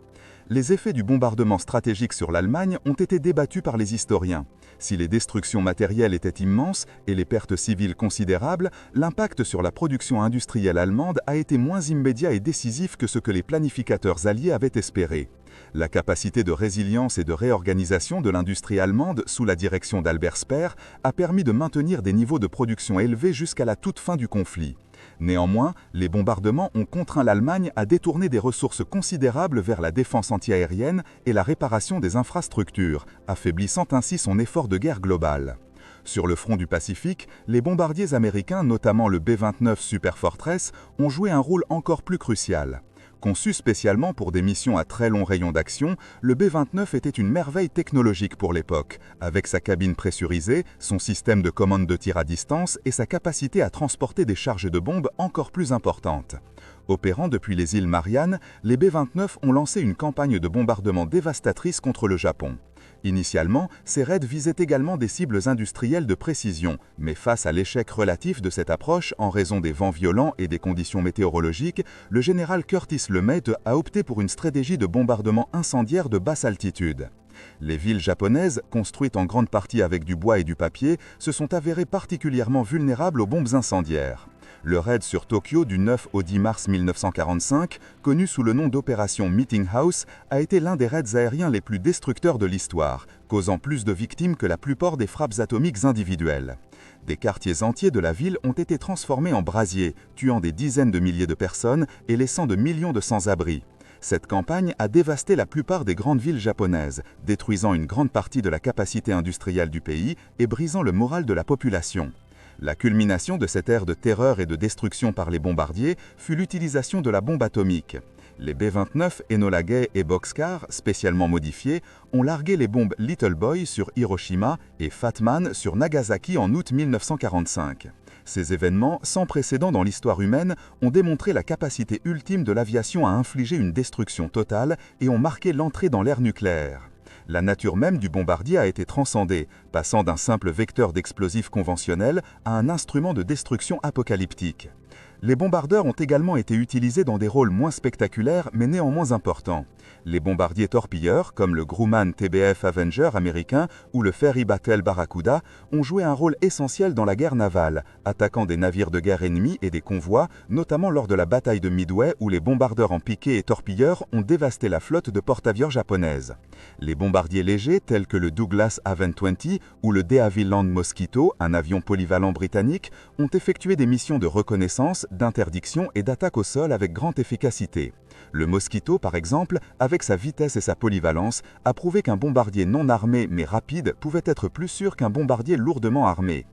Les effets du bombardement stratégique sur l'Allemagne ont été débattus par les historiens. Si les destructions matérielles étaient immenses et les pertes civiles considérables, l'impact sur la production industrielle allemande a été moins immédiat et décisif que ce que les planificateurs alliés avaient espéré. La capacité de résilience et de réorganisation de l'industrie allemande sous la direction d'Albert Speer a permis de maintenir des niveaux de production élevés jusqu'à la toute fin du conflit. Néanmoins, les bombardements ont contraint l'Allemagne à détourner des ressources considérables vers la défense antiaérienne et la réparation des infrastructures, affaiblissant ainsi son effort de guerre global. Sur le front du Pacifique, les bombardiers américains, notamment le B-29 Super Fortress, ont joué un rôle encore plus crucial. Conçu spécialement pour des missions à très long rayon d'action, le B-29 était une merveille technologique pour l'époque, avec sa cabine pressurisée, son système de commande de tir à distance et sa capacité à transporter des charges de bombes encore plus importantes. Opérant depuis les îles Mariannes, les B-29 ont lancé une campagne de bombardement dévastatrice contre le Japon. Initialement, ces raids visaient également des cibles industrielles de précision, mais face à l'échec relatif de cette approche en raison des vents violents et des conditions météorologiques, le général Curtis LeMay a opté pour une stratégie de bombardement incendiaire de basse altitude. Les villes japonaises, construites en grande partie avec du bois et du papier, se sont avérées particulièrement vulnérables aux bombes incendiaires. Le raid sur Tokyo du 9 au 10 mars 1945, connu sous le nom d'opération Meeting House, a été l'un des raids aériens les plus destructeurs de l'histoire, causant plus de victimes que la plupart des frappes atomiques individuelles. Des quartiers entiers de la ville ont été transformés en brasiers, tuant des dizaines de milliers de personnes et laissant de millions de sans-abri. Cette campagne a dévasté la plupart des grandes villes japonaises, détruisant une grande partie de la capacité industrielle du pays et brisant le moral de la population. La culmination de cette ère de terreur et de destruction par les bombardiers fut l'utilisation de la bombe atomique. Les B-29 Enola Gay et Bockscar, spécialement modifiés, ont largué les bombes Little Boy sur Hiroshima et Fat Man sur Nagasaki en août 1945. Ces événements, sans précédent dans l'histoire humaine, ont démontré la capacité ultime de l'aviation à infliger une destruction totale et ont marqué l'entrée dans l'ère nucléaire. La nature même du bombardier a été transcendée, passant d'un simple vecteur d'explosifs conventionnel à un instrument de destruction apocalyptique. Les bombardeurs ont également été utilisés dans des rôles moins spectaculaires mais néanmoins importants. Les bombardiers torpilleurs, comme le Grumman TBF Avenger américain ou le Ferry Battle Barracuda, ont joué un rôle essentiel dans la guerre navale, attaquant des navires de guerre ennemis et des convois, notamment lors de la bataille de Midway où les bombardeurs en piqué et torpilleurs ont dévasté la flotte de porte-avions japonaise. Les bombardiers légers tels que le Douglas AV-20 ou le De Havilland Mosquito, un avion polyvalent britannique, ont effectué des missions de reconnaissance, d'interdiction et d'attaque au sol avec grande efficacité. Le Mosquito, par exemple, avec sa vitesse et sa polyvalence, a prouvé qu'un bombardier non armé mais rapide pouvait être plus sûr qu'un bombardier lourdement armé.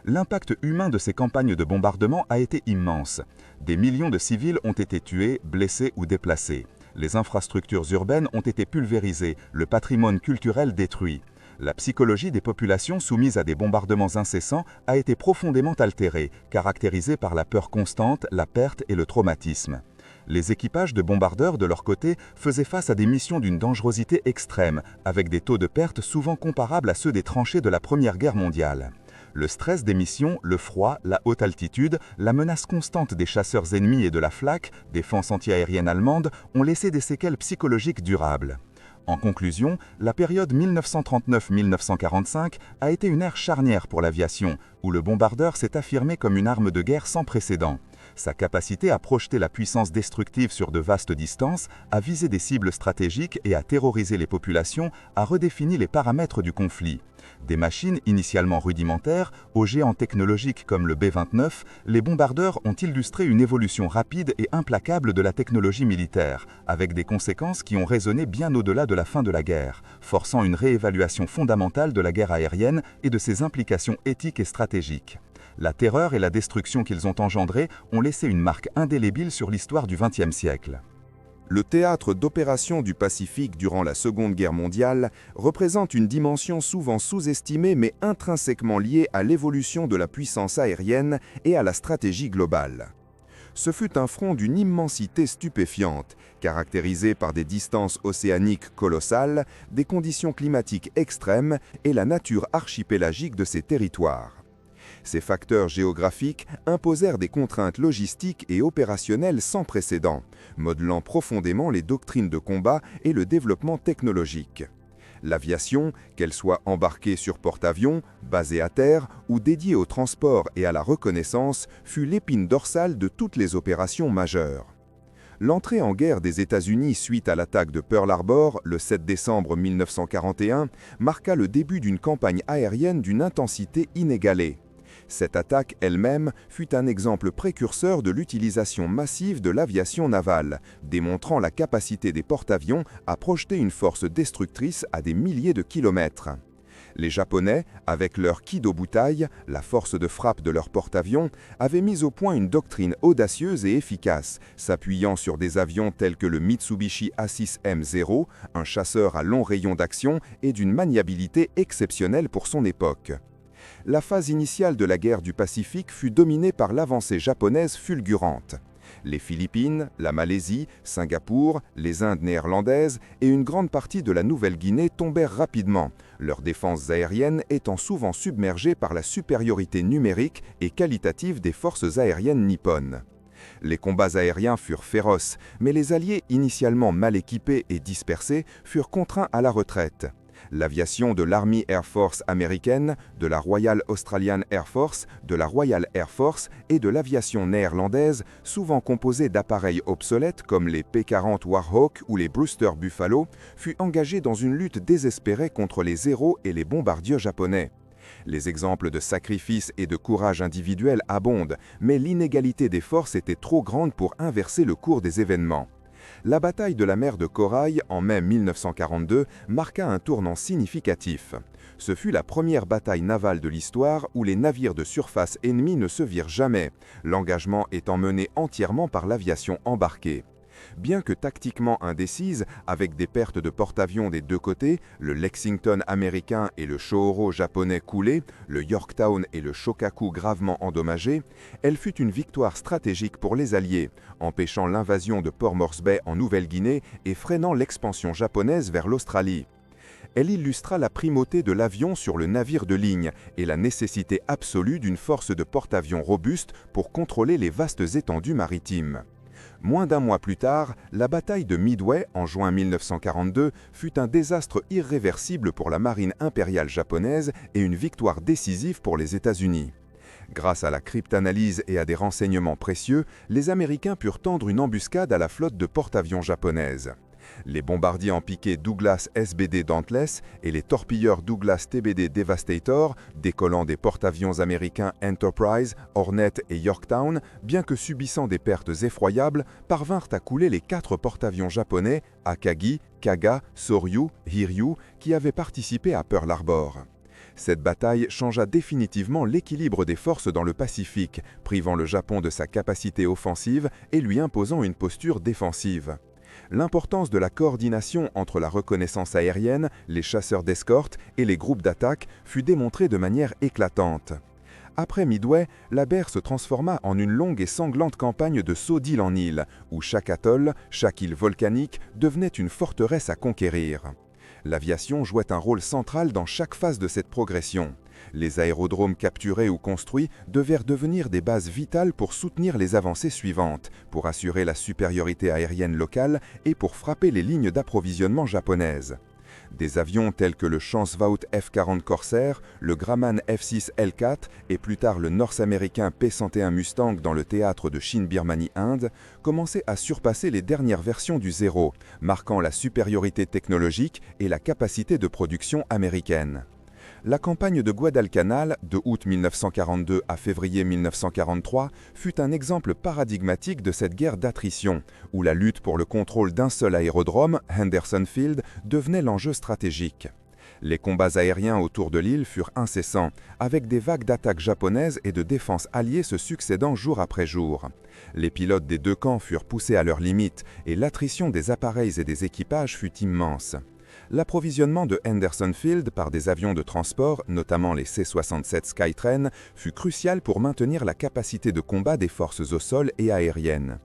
L'impact humain de ces campagnes de bombardement a été immense. Des millions de civils ont été tués, blessés ou déplacés. Les infrastructures urbaines ont été pulvérisées, le patrimoine culturel détruit. La psychologie des populations soumises à des bombardements incessants a été profondément altérée, caractérisée par la peur constante, la perte et le traumatisme. Les équipages de bombardeurs, de leur côté, faisaient face à des missions d'une dangerosité extrême, avec des taux de perte souvent comparables à ceux des tranchées de la Première Guerre mondiale. Le stress des missions, le froid, la haute altitude, la menace constante des chasseurs ennemis et de la Flak, défense antiaérienne allemande, ont laissé des séquelles psychologiques durables. En conclusion, la période 1939-1945 a été une ère charnière pour l'aviation, où le bombardeur s'est affirmé comme une arme de guerre sans précédent. Sa capacité à projeter la puissance destructive sur de vastes distances, à viser des cibles stratégiques et à terroriser les populations a redéfini les paramètres du conflit. Des machines initialement rudimentaires, aux géants technologiques comme le B-29, les bombardeurs ont illustré une évolution rapide et implacable de la technologie militaire, avec des conséquences qui ont résonné bien au-delà de la fin de la guerre, forçant une réévaluation fondamentale de la guerre aérienne et de ses implications éthiques et stratégiques. La terreur et la destruction qu'ils ont engendrées ont laissé une marque indélébile sur l'histoire du XXe siècle. Le théâtre d'opérations du Pacifique durant la Seconde Guerre mondiale représente une dimension souvent sous-estimée mais intrinsèquement liée à l'évolution de la puissance aérienne et à la stratégie globale. Ce fut un front d'une immensité stupéfiante, caractérisé par des distances océaniques colossales, des conditions climatiques extrêmes et la nature archipélagique de ses territoires. Ces facteurs géographiques imposèrent des contraintes logistiques et opérationnelles sans précédent, modelant profondément les doctrines de combat et le développement technologique. L'aviation, qu'elle soit embarquée sur porte-avions, basée à terre ou dédiée au transport et à la reconnaissance, fut l'épine dorsale de toutes les opérations majeures. L'entrée en guerre des États-Unis suite à l'attaque de Pearl Harbor, le 7 décembre 1941, marqua le début d'une campagne aérienne d'une intensité inégalée. Cette attaque elle-même fut un exemple précurseur de l'utilisation massive de l'aviation navale, démontrant la capacité des porte-avions à projeter une force destructrice à des milliers de kilomètres. Les Japonais, avec leur Kido-Butai, la force de frappe de leur porte-avions, avaient mis au point une doctrine audacieuse et efficace, s'appuyant sur des avions tels que le Mitsubishi A6M0, un chasseur à long rayon d'action et d'une maniabilité exceptionnelle pour son époque. La phase initiale de la guerre du Pacifique fut dominée par l'avancée japonaise fulgurante. Les Philippines, la Malaisie, Singapour, les Indes néerlandaises et une grande partie de la Nouvelle-Guinée tombèrent rapidement, leurs défenses aériennes étant souvent submergées par la supériorité numérique et qualitative des forces aériennes nippones. Les combats aériens furent féroces, mais les Alliés, initialement mal équipés et dispersés, furent contraints à la retraite. L'aviation de l'Army Air Force américaine, de la Royal Australian Air Force, de la Royal Air Force et de l'aviation néerlandaise, souvent composée d'appareils obsolètes comme les P-40 Warhawk ou les Brewster Buffalo, fut engagée dans une lutte désespérée contre les Zero et les bombardiers japonais. Les exemples de sacrifice et de courage individuel abondent, mais l'inégalité des forces était trop grande pour inverser le cours des événements. La bataille de la mer de Corail en mai 1942 marqua un tournant significatif. Ce fut la première bataille navale de l'histoire où les navires de surface ennemis ne se virent jamais, l'engagement étant mené entièrement par l'aviation embarquée. Bien que tactiquement indécise, avec des pertes de porte-avions des deux côtés, le Lexington américain et le Shohoro japonais coulés, le Yorktown et le Shokaku gravement endommagés, elle fut une victoire stratégique pour les Alliés, empêchant l'invasion de Port Moresby en Nouvelle-Guinée et freinant l'expansion japonaise vers l'Australie. Elle illustra la primauté de l'avion sur le navire de ligne et la nécessité absolue d'une force de porte-avions robuste pour contrôler les vastes étendues maritimes. Moins d'un mois plus tard, la bataille de Midway, en juin 1942, fut un désastre irréversible pour la marine impériale japonaise et une victoire décisive pour les États-Unis. Grâce à la cryptanalyse et à des renseignements précieux, les Américains purent tendre une embuscade à la flotte de porte-avions japonaise. Les bombardiers en piqué Douglas SBD Dauntless et les torpilleurs Douglas TBD Devastator, décollant des porte-avions américains Enterprise, Hornet et Yorktown, bien que subissant des pertes effroyables, parvinrent à couler les 4 porte-avions japonais Akagi, Kaga, Soryu, Hiryu, qui avaient participé à Pearl Harbor. Cette bataille changea définitivement l'équilibre des forces dans le Pacifique, privant le Japon de sa capacité offensive et lui imposant une posture défensive. L'importance de la coordination entre la reconnaissance aérienne, les chasseurs d'escorte et les groupes d'attaque fut démontrée de manière éclatante. Après Midway, la mer se transforma en une longue et sanglante campagne de saut d'île en île, où chaque atoll, chaque île volcanique devenait une forteresse à conquérir. L'aviation jouait un rôle central dans chaque phase de cette progression. Les aérodromes capturés ou construits devinrent devenir des bases vitales pour soutenir les avancées suivantes, pour assurer la supériorité aérienne locale et pour frapper les lignes d'approvisionnement japonaises. Des avions tels que le Chancebout F-40 Corsair, le Grumman F-6 L4 et plus tard le nord-américain P-101 Mustang dans le théâtre de Chine-Birmanie Inde commençaient à surpasser les dernières versions du Zero, marquant la supériorité technologique et la capacité de production américaine. La campagne de Guadalcanal, de août 1942 à février 1943, fut un exemple paradigmatique de cette guerre d'attrition, où la lutte pour le contrôle d'un seul aérodrome, Henderson Field, devenait l'enjeu stratégique. Les combats aériens autour de l'île furent incessants, avec des vagues d'attaques japonaises et de défenses alliées se succédant jour après jour. Les pilotes des deux camps furent poussés à leurs limites, et l'attrition des appareils et des équipages fut immense. L'approvisionnement de Henderson Field par des avions de transport, notamment les C-67 Skytrain, fut crucial pour maintenir la capacité de combat des forces au sol et aériennes.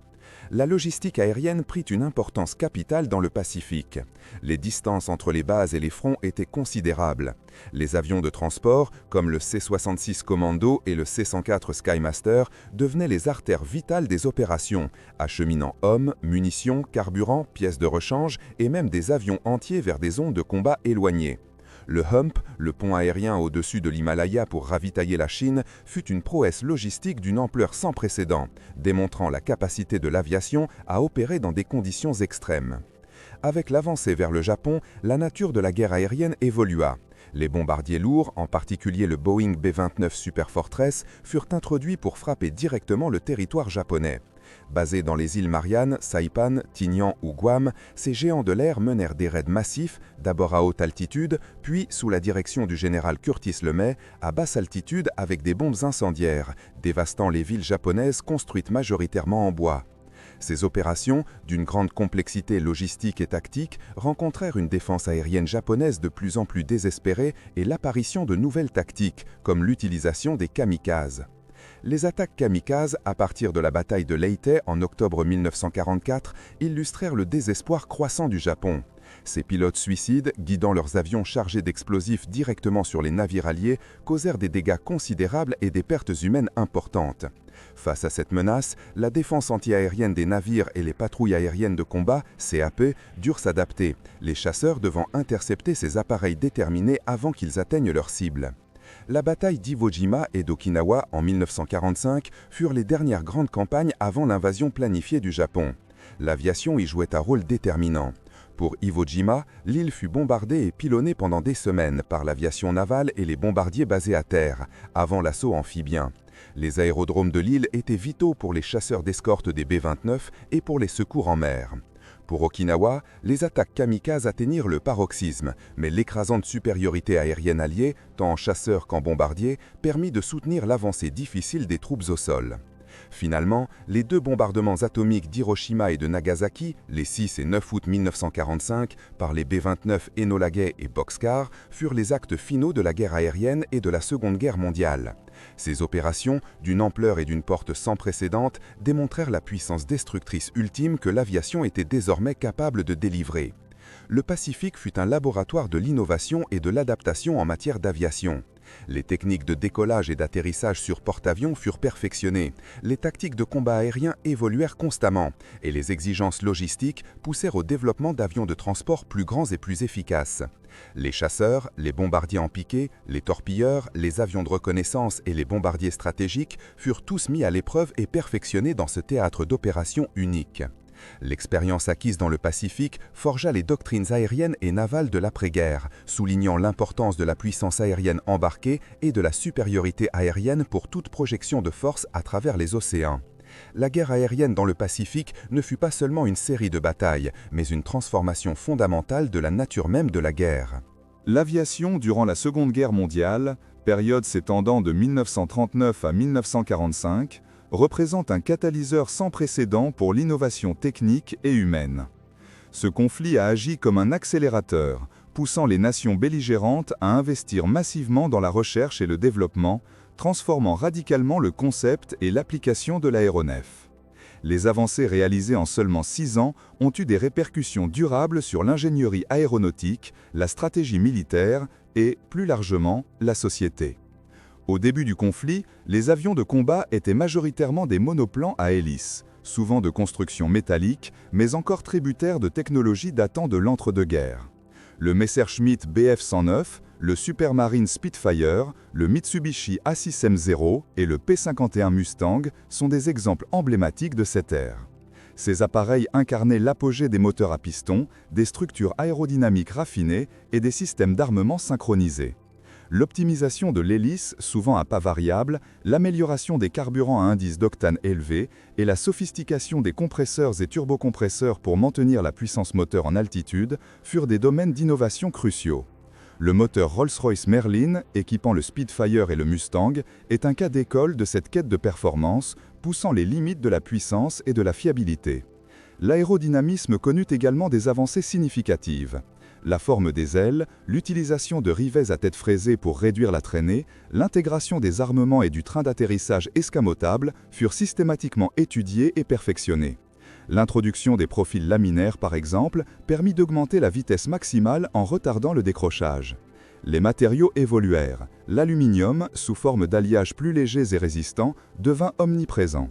La logistique aérienne prit une importance capitale dans le Pacifique. Les distances entre les bases et les fronts étaient considérables. Les avions de transport, comme le C-66 Commando et le C-104 Skymaster, devenaient les artères vitales des opérations, acheminant hommes, munitions, carburant, pièces de rechange et même des avions entiers vers des zones de combat éloignées. Le Hump, le pont aérien au-dessus de l'Himalaya pour ravitailler la Chine, fut une prouesse logistique d'une ampleur sans précédent, démontrant la capacité de l'aviation à opérer dans des conditions extrêmes. Avec l'avancée vers le Japon, la nature de la guerre aérienne évolua. Les bombardiers lourds, en particulier le Boeing B-29 Super Fortress, furent introduits pour frapper directement le territoire japonais. Basés dans les îles Mariannes, Saipan, Tinian ou Guam, ces géants de l'air menèrent des raids massifs, d'abord à haute altitude, puis, sous la direction du général Curtis LeMay, à basse altitude avec des bombes incendiaires, dévastant les villes japonaises construites majoritairement en bois. Ces opérations, d'une grande complexité logistique et tactique, rencontrèrent une défense aérienne japonaise de plus en plus désespérée et l'apparition de nouvelles tactiques, comme l'utilisation des kamikazes. Les attaques kamikazes, à partir de la bataille de Leyte en octobre 1944, illustrèrent le désespoir croissant du Japon. Ces pilotes suicides, guidant leurs avions chargés d'explosifs directement sur les navires alliés, causèrent des dégâts considérables et des pertes humaines importantes. Face à cette menace, la défense antiaérienne des navires et les patrouilles aériennes de combat, CAP, durent s'adapter, les chasseurs devant intercepter ces appareils déterminés avant qu'ils atteignent leur cible. La bataille d'Iwo Jima et d'Okinawa en 1945 furent les dernières grandes campagnes avant l'invasion planifiée du Japon. L'aviation y jouait un rôle déterminant. Pour Iwo Jima, l'île fut bombardée et pilonnée pendant des semaines par l'aviation navale et les bombardiers basés à terre, avant l'assaut amphibien. Les aérodromes de l'île étaient vitaux pour les chasseurs d'escorte des B-29 et pour les secours en mer. Pour Okinawa, les attaques kamikazes atteignirent le paroxysme, mais l'écrasante supériorité aérienne alliée, tant en chasseurs qu'en bombardiers, permit de soutenir l'avancée difficile des troupes au sol. Finalement, les deux bombardements atomiques d'Hiroshima et de Nagasaki, les 6 et 9 août 1945, par les B-29 Enola Gay et Bockscar, furent les actes finaux de la guerre aérienne et de la Seconde Guerre mondiale. Ces opérations, d'une ampleur et d'une porte sans précédent, démontrèrent la puissance destructrice ultime que l'aviation était désormais capable de délivrer. Le Pacifique fut un laboratoire de l'innovation et de l'adaptation en matière d'aviation. Les techniques de décollage et d'atterrissage sur porte-avions furent perfectionnées, les tactiques de combat aérien évoluèrent constamment, et les exigences logistiques poussèrent au développement d'avions de transport plus grands et plus efficaces. Les chasseurs, les bombardiers en piqué, les torpilleurs, les avions de reconnaissance et les bombardiers stratégiques furent tous mis à l'épreuve et perfectionnés dans ce théâtre d'opération unique. L'expérience acquise dans le Pacifique forgea les doctrines aériennes et navales de l'après-guerre, soulignant l'importance de la puissance aérienne embarquée et de la supériorité aérienne pour toute projection de force à travers les océans. La guerre aérienne dans le Pacifique ne fut pas seulement une série de batailles, mais une transformation fondamentale de la nature même de la guerre. L'aviation durant la Seconde Guerre mondiale, période s'étendant de 1939 à 1945, représente un catalyseur sans précédent pour l'innovation technique et humaine. Ce conflit a agi comme un accélérateur, poussant les nations belligérantes à investir massivement dans la recherche et le développement, transformant radicalement le concept et l'application de l'aéronef. Les avancées réalisées en seulement 6 ans ont eu des répercussions durables sur l'ingénierie aéronautique, la stratégie militaire et, plus largement, la société. Au début du conflit, les avions de combat étaient majoritairement des monoplans à hélices, souvent de construction métallique, mais encore tributaires de technologies datant de l'entre-deux-guerres. Le Messerschmitt Bf-109, le Supermarine Spitfire, le Mitsubishi A6M0 et le P-51 Mustang sont des exemples emblématiques de cette ère. Ces appareils incarnaient l'apogée des moteurs à piston, des structures aérodynamiques raffinées et des systèmes d'armement synchronisés. L'optimisation de l'hélice, souvent à pas variable, l'amélioration des carburants à indice d'octane élevé et la sophistication des compresseurs et turbocompresseurs pour maintenir la puissance moteur en altitude furent des domaines d'innovation cruciaux. Le moteur Rolls-Royce Merlin, équipant le Spitfire et le Mustang, est un cas d'école de cette quête de performance, poussant les limites de la puissance et de la fiabilité. L'aérodynamisme connut également des avancées significatives. La forme des ailes, l'utilisation de rivets à tête fraisée pour réduire la traînée, l'intégration des armements et du train d'atterrissage escamotable furent systématiquement étudiés et perfectionnés. L'introduction des profils laminaires, par exemple, permit d'augmenter la vitesse maximale en retardant le décrochage. Les matériaux évoluèrent. L'aluminium, sous forme d'alliages plus légers et résistants, devint omniprésent.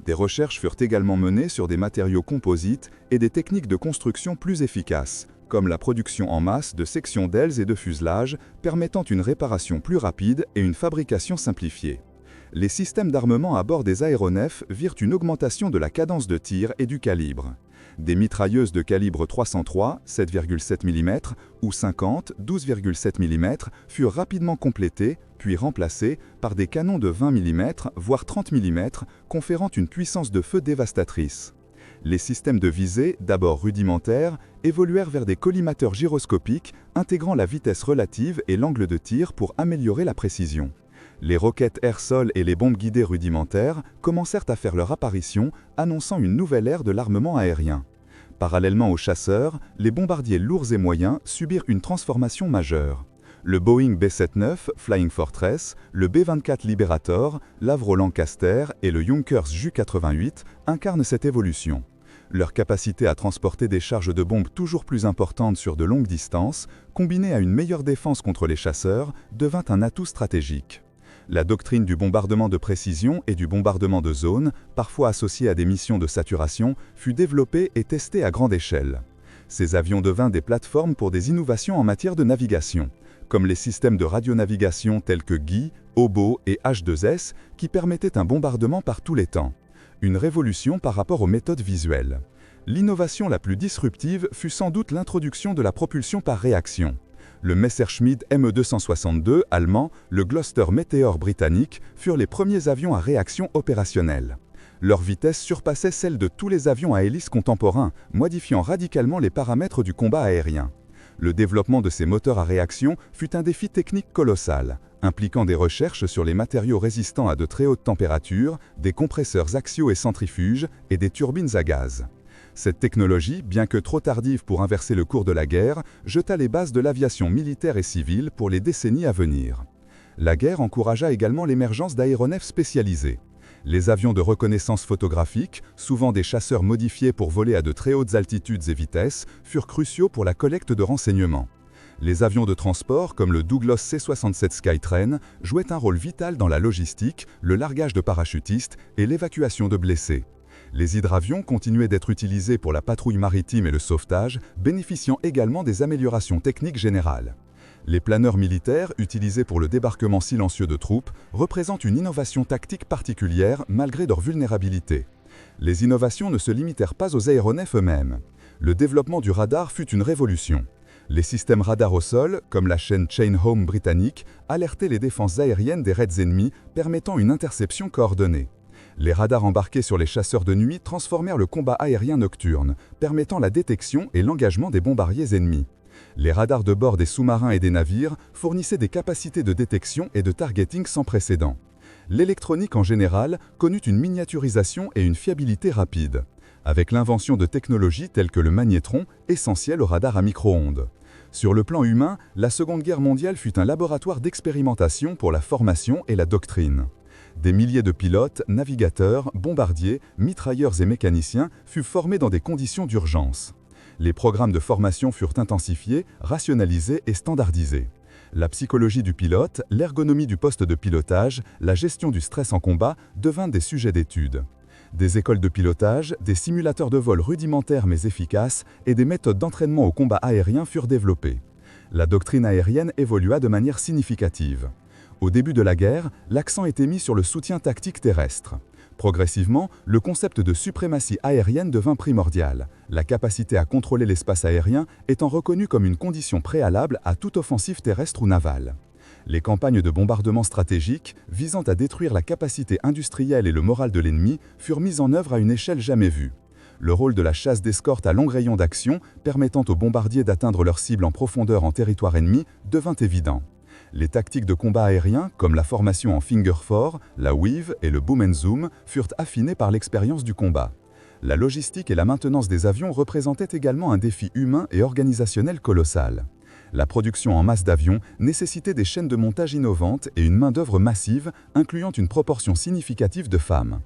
Des recherches furent également menées sur des matériaux composites et des techniques de construction plus efficaces, comme la production en masse de sections d'ailes et de fuselage, permettant une réparation plus rapide et une fabrication simplifiée. Les systèmes d'armement à bord des aéronefs virent une augmentation de la cadence de tir et du calibre. Des mitrailleuses de calibre 303, 7,7 mm, ou 50, 12,7 mm furent rapidement complétées, puis remplacées par des canons de 20 mm, voire 30 mm, conférant une puissance de feu dévastatrice. Les systèmes de visée, d'abord rudimentaires, évoluèrent vers des collimateurs gyroscopiques intégrant la vitesse relative et l'angle de tir pour améliorer la précision. Les roquettes air-sol et les bombes guidées rudimentaires commencèrent à faire leur apparition, annonçant une nouvelle ère de l'armement aérien. Parallèlement aux chasseurs, les bombardiers lourds et moyens subirent une transformation majeure. Le Boeing B-79 Flying Fortress, le B-24 Liberator, l'Avro Lancaster et le Junkers Ju-88 incarnent cette évolution. Leur capacité à transporter des charges de bombes toujours plus importantes sur de longues distances, combinée à une meilleure défense contre les chasseurs, devint un atout stratégique. La doctrine du bombardement de précision et du bombardement de zone, parfois associée à des missions de saturation, fut développée et testée à grande échelle. Ces avions devinrent des plateformes pour des innovations en matière de navigation, comme les systèmes de radionavigation tels que GUI, Obo et H2S, qui permettaient un bombardement par tous les temps. Une révolution par rapport aux méthodes visuelles. L'innovation la plus disruptive fut sans doute l'introduction de la propulsion par réaction. Le Messerschmitt Me-262 allemand, le Gloster Meteor britannique furent les premiers avions à réaction opérationnelle. Leur vitesse surpassait celle de tous les avions à hélice contemporains, modifiant radicalement les paramètres du combat aérien. Le développement de ces moteurs à réaction fut un défi technique colossal, impliquant des recherches sur les matériaux résistants à de très hautes températures, des compresseurs axiaux et centrifuges et des turbines à gaz. Cette technologie, bien que trop tardive pour inverser le cours de la guerre, jeta les bases de l'aviation militaire et civile pour les décennies à venir. La guerre encouragea également l'émergence d'aéronefs spécialisés. Les avions de reconnaissance photographique, souvent des chasseurs modifiés pour voler à de très hautes altitudes et vitesses, furent cruciaux pour la collecte de renseignements. Les avions de transport, comme le Douglas C-67 Skytrain, jouaient un rôle vital dans la logistique, le largage de parachutistes et l'évacuation de blessés. Les hydravions continuaient d'être utilisés pour la patrouille maritime et le sauvetage, bénéficiant également des améliorations techniques générales. Les planeurs militaires, utilisés pour le débarquement silencieux de troupes, représentent une innovation tactique particulière malgré leur vulnérabilité. Les innovations ne se limitèrent pas aux aéronefs eux-mêmes. Le développement du radar fut une révolution. Les systèmes radars au sol, comme la chaîne Chain Home britannique, alertaient les défenses aériennes des raids ennemis, permettant une interception coordonnée. Les radars embarqués sur les chasseurs de nuit transformèrent le combat aérien nocturne, permettant la détection et l'engagement des bombardiers ennemis. Les radars de bord des sous-marins et des navires fournissaient des capacités de détection et de targeting sans précédent. L'électronique en général connut une miniaturisation et une fiabilité rapide, avec l'invention de technologies telles que le magnétron, essentiel au radar à micro-ondes. Sur le plan humain, la Seconde Guerre mondiale fut un laboratoire d'expérimentation pour la formation et la doctrine. Des milliers de pilotes, navigateurs, bombardiers, mitrailleurs et mécaniciens furent formés dans des conditions d'urgence. Les programmes de formation furent intensifiés, rationalisés et standardisés. La psychologie du pilote, l'ergonomie du poste de pilotage, la gestion du stress en combat devinrent des sujets d'étude. Des écoles de pilotage, des simulateurs de vol rudimentaires mais efficaces et des méthodes d'entraînement au combat aérien furent développées. La doctrine aérienne évolua de manière significative. Au début de la guerre, l'accent était mis sur le soutien tactique terrestre. Progressivement, le concept de suprématie aérienne devint primordial, la capacité à contrôler l'espace aérien étant reconnue comme une condition préalable à toute offensive terrestre ou navale. Les campagnes de bombardement stratégique, visant à détruire la capacité industrielle et le moral de l'ennemi, furent mises en œuvre à une échelle jamais vue. Le rôle de la chasse d'escorte à long rayon d'action, permettant aux bombardiers d'atteindre leur cible en profondeur en territoire ennemi, devint évident. Les tactiques de combat aérien, comme la formation en finger four, la weave et le boom and zoom, furent affinées par l'expérience du combat. La logistique et la maintenance des avions représentaient également un défi humain et organisationnel colossal. La production en masse d'avions nécessitait des chaînes de montage innovantes et une main-d'œuvre massive, incluant une proportion significative de femmes.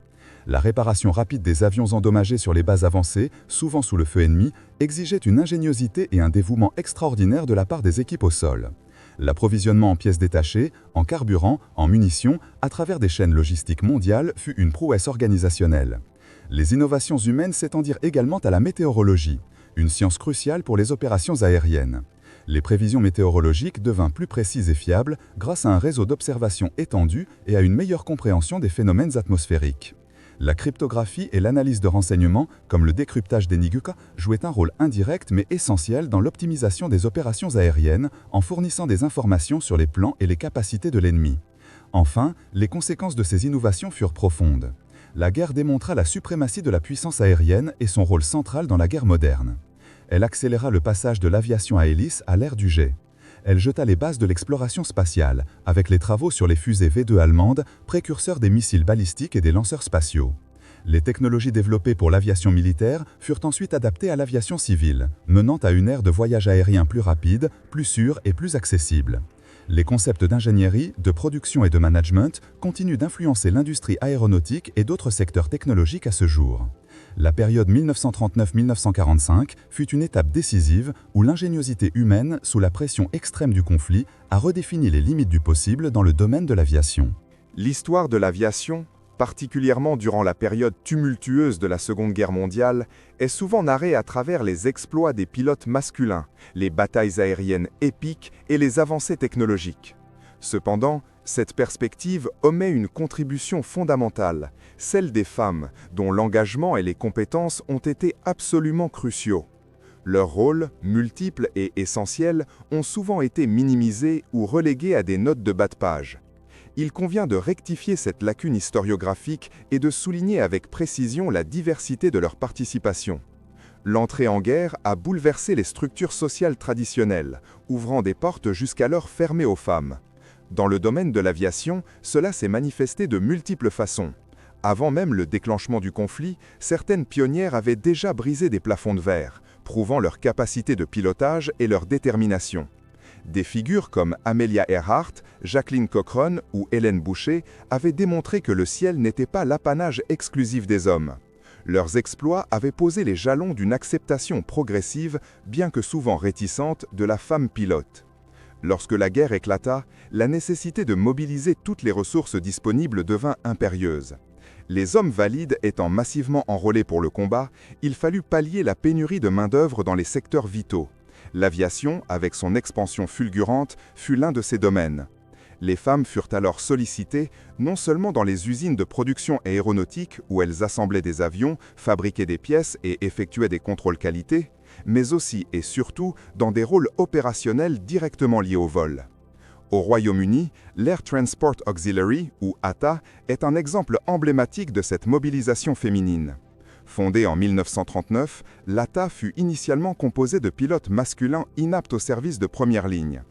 La réparation rapide des avions endommagés sur les bases avancées, souvent sous le feu ennemi, exigeait une ingéniosité et un dévouement extraordinaire de la part des équipes au sol. L'approvisionnement en pièces détachées, en carburant, en munitions, à travers des chaînes logistiques mondiales fut une prouesse organisationnelle. Les innovations humaines s'étendirent également à la météorologie, une science cruciale pour les opérations aériennes. Les prévisions météorologiques devinrent plus précises et fiables grâce à un réseau d'observation étendu et à une meilleure compréhension des phénomènes atmosphériques. La cryptographie et l'analyse de renseignements, comme le décryptage d'énigmes, jouaient un rôle indirect mais essentiel dans l'optimisation des opérations aériennes en fournissant des informations sur les plans et les capacités de l'ennemi. Enfin, les conséquences de ces innovations furent profondes. La guerre démontra la suprématie de la puissance aérienne et son rôle central dans la guerre moderne. Elle accéléra le passage de l'aviation à hélice à l'ère du jet. Elle jeta les bases de l'exploration spatiale, avec les travaux sur les fusées V2 allemandes, précurseurs des missiles balistiques et des lanceurs spatiaux. Les technologies développées pour l'aviation militaire furent ensuite adaptées à l'aviation civile, menant à une ère de voyage aérien plus rapide, plus sûr et plus accessible. Les concepts d'ingénierie, de production et de management continuent d'influencer l'industrie aéronautique et d'autres secteurs technologiques à ce jour. La période 1939-1945 fut une étape décisive où l'ingéniosité humaine, sous la pression extrême du conflit, a redéfini les limites du possible dans le domaine de l'aviation. L'histoire de l'aviation, particulièrement durant la période tumultueuse de la Seconde Guerre mondiale, est souvent narrée à travers les exploits des pilotes masculins, les batailles aériennes épiques et les avancées technologiques. Cependant, cette perspective omet une contribution fondamentale, celle des femmes, dont l'engagement et les compétences ont été absolument cruciaux. Leurs rôles, multiples et essentiels, ont souvent été minimisés ou relégués à des notes de bas de page. Il convient de rectifier cette lacune historiographique et de souligner avec précision la diversité de leur participation. L'entrée en guerre a bouleversé les structures sociales traditionnelles, ouvrant des portes jusqu'alors fermées aux femmes. Dans le domaine de l'aviation, cela s'est manifesté de multiples façons. Avant même le déclenchement du conflit, certaines pionnières avaient déjà brisé des plafonds de verre, prouvant leur capacité de pilotage et leur détermination. Des figures comme Amelia Earhart, Jacqueline Cochran ou Hélène Boucher avaient démontré que le ciel n'était pas l'apanage exclusif des hommes. Leurs exploits avaient posé les jalons d'une acceptation progressive, bien que souvent réticente, de la femme pilote. Lorsque la guerre éclata, la nécessité de mobiliser toutes les ressources disponibles devint impérieuse. Les hommes valides étant massivement enrôlés pour le combat, il fallut pallier la pénurie de main-d'œuvre dans les secteurs vitaux. L'aviation, avec son expansion fulgurante, fut l'un de ces domaines. Les femmes furent alors sollicitées, non seulement dans les usines de production aéronautique où elles assemblaient des avions, fabriquaient des pièces et effectuaient des contrôles qualité, mais aussi et surtout dans des rôles opérationnels directement liés au vol. Au Royaume-Uni, l'Air Transport Auxiliary, ou ATA, est un exemple emblématique de cette mobilisation féminine. Fondée en 1939, l'ATA fut initialement composée de pilotes masculins inaptes au service de première ligne.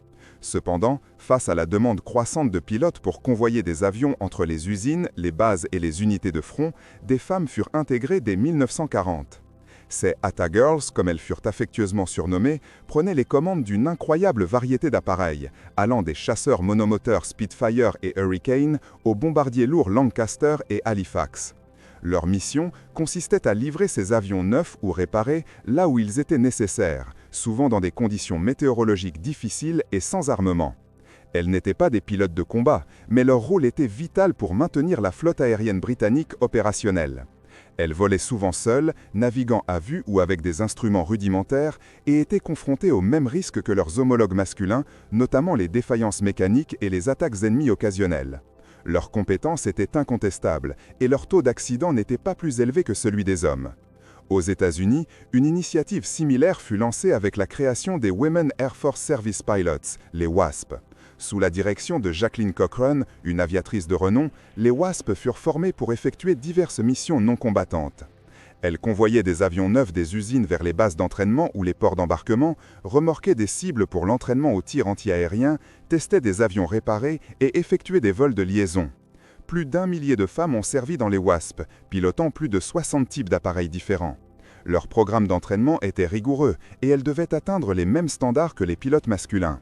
Cependant, face à la demande croissante de pilotes pour convoyer des avions entre les usines, les bases et les unités de front, des femmes furent intégrées dès 1940. Ces ATA Girls, comme elles furent affectueusement surnommées, prenaient les commandes d'une incroyable variété d'appareils, allant des chasseurs monomoteurs Spitfire et Hurricane aux bombardiers lourds Lancaster et Halifax. Leur mission consistait à livrer ces avions neufs ou réparés là où ils étaient nécessaires, souvent dans des conditions météorologiques difficiles et sans armement. Elles n'étaient pas des pilotes de combat, mais leur rôle était vital pour maintenir la flotte aérienne britannique opérationnelle. Elles volaient souvent seules, naviguant à vue ou avec des instruments rudimentaires, et étaient confrontées aux mêmes risques que leurs homologues masculins, notamment les défaillances mécaniques et les attaques ennemies occasionnelles. Leurs compétences étaient incontestables, et leur taux d'accident n'était pas plus élevé que celui des hommes. Aux États-Unis, une initiative similaire fut lancée avec la création des Women Air Force Service Pilots, les WASP. Sous la direction de Jacqueline Cochran, une aviatrice de renom, les WASP furent formées pour effectuer diverses missions non combattantes. Elles convoyaient des avions neufs des usines vers les bases d'entraînement ou les ports d'embarquement, remorquaient des cibles pour l'entraînement au tir anti-aérien, testaient des avions réparés et effectuaient des vols de liaison. Plus d'1 millier de femmes ont servi dans les WASP, pilotant plus de 60 types d'appareils différents. Leur programme d'entraînement était rigoureux et elles devaient atteindre les mêmes standards que les pilotes masculins.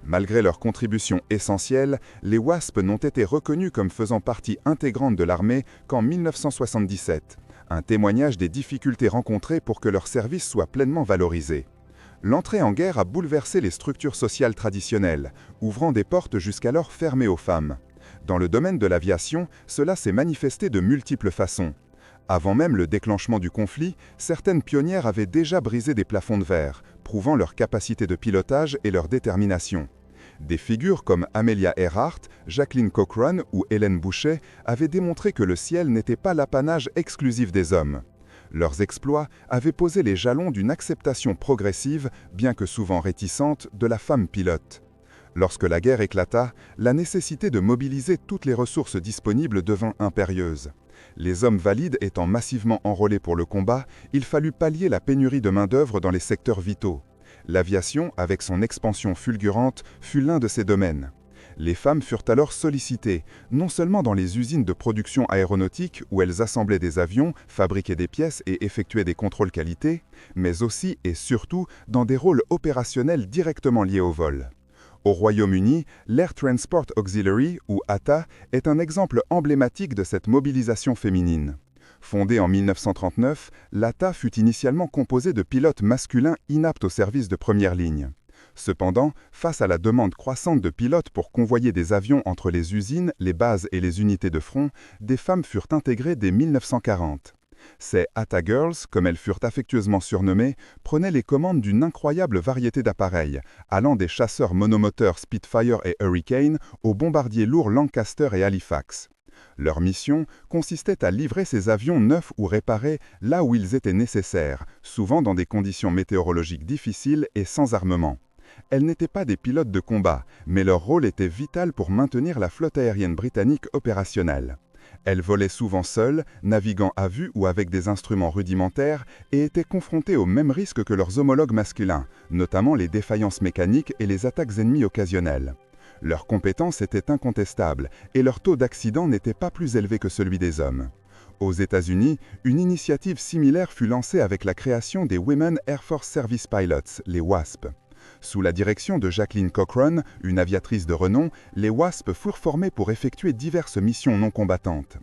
Malgré leur contribution essentielle, les WASP n'ont été reconnus comme faisant partie intégrante de l'armée qu'en 1977, un témoignage des difficultés rencontrées pour que leur service soit pleinement valorisé. L'entrée en guerre a bouleversé les structures sociales traditionnelles, ouvrant des portes jusqu'alors fermées aux femmes. Dans le domaine de l'aviation, cela s'est manifesté de multiples façons. Avant même le déclenchement du conflit, certaines pionnières avaient déjà brisé des plafonds de verre, prouvant leur capacité de pilotage et leur détermination. Des figures comme Amelia Earhart, Jacqueline Cochran ou Hélène Bouchet avaient démontré que le ciel n'était pas l'apanage exclusif des hommes. Leurs exploits avaient posé les jalons d'une acceptation progressive, bien que souvent réticente, de la femme pilote. Lorsque la guerre éclata, la nécessité de mobiliser toutes les ressources disponibles devint impérieuse. Les hommes valides étant massivement enrôlés pour le combat, il fallut pallier la pénurie de main-d'œuvre dans les secteurs vitaux. L'aviation, avec son expansion fulgurante, fut l'un de ces domaines. Les femmes furent alors sollicitées, non seulement dans les usines de production aéronautique où elles assemblaient des avions, fabriquaient des pièces et effectuaient des contrôles qualité, mais aussi et surtout dans des rôles opérationnels directement liés au vol. Au Royaume-Uni, l'Air Transport Auxiliary, ou ATA, est un exemple emblématique de cette mobilisation féminine. Fondée en 1939, l'ATA fut initialement composée de pilotes masculins inaptes au service de première ligne. Cependant, face à la demande croissante de pilotes pour convoyer des avions entre les usines, les bases et les unités de front, des femmes furent intégrées dès 1940. Ces ATA Girls, comme elles furent affectueusement surnommées, prenaient les commandes d'une incroyable variété d'appareils, allant des chasseurs monomoteurs Spitfire et Hurricane aux bombardiers lourds Lancaster et Halifax. Leur mission consistait à livrer ces avions neufs ou réparés là où ils étaient nécessaires, souvent dans des conditions météorologiques difficiles et sans armement. Elles n'étaient pas des pilotes de combat, mais leur rôle était vital pour maintenir la flotte aérienne britannique opérationnelle. Elles volaient souvent seules, naviguant à vue ou avec des instruments rudimentaires, et étaient confrontées aux mêmes risques que leurs homologues masculins, notamment les défaillances mécaniques et les attaques ennemies occasionnelles. Leurs compétences étaient incontestables, et leur taux d'accident n'était pas plus élevé que celui des hommes. Aux États-Unis, une initiative similaire fut lancée avec la création des Women Air Force Service Pilots, les WASP. Sous la direction de Jacqueline Cochran, une aviatrice de renom, les WASP furent formées pour effectuer diverses missions non combattantes.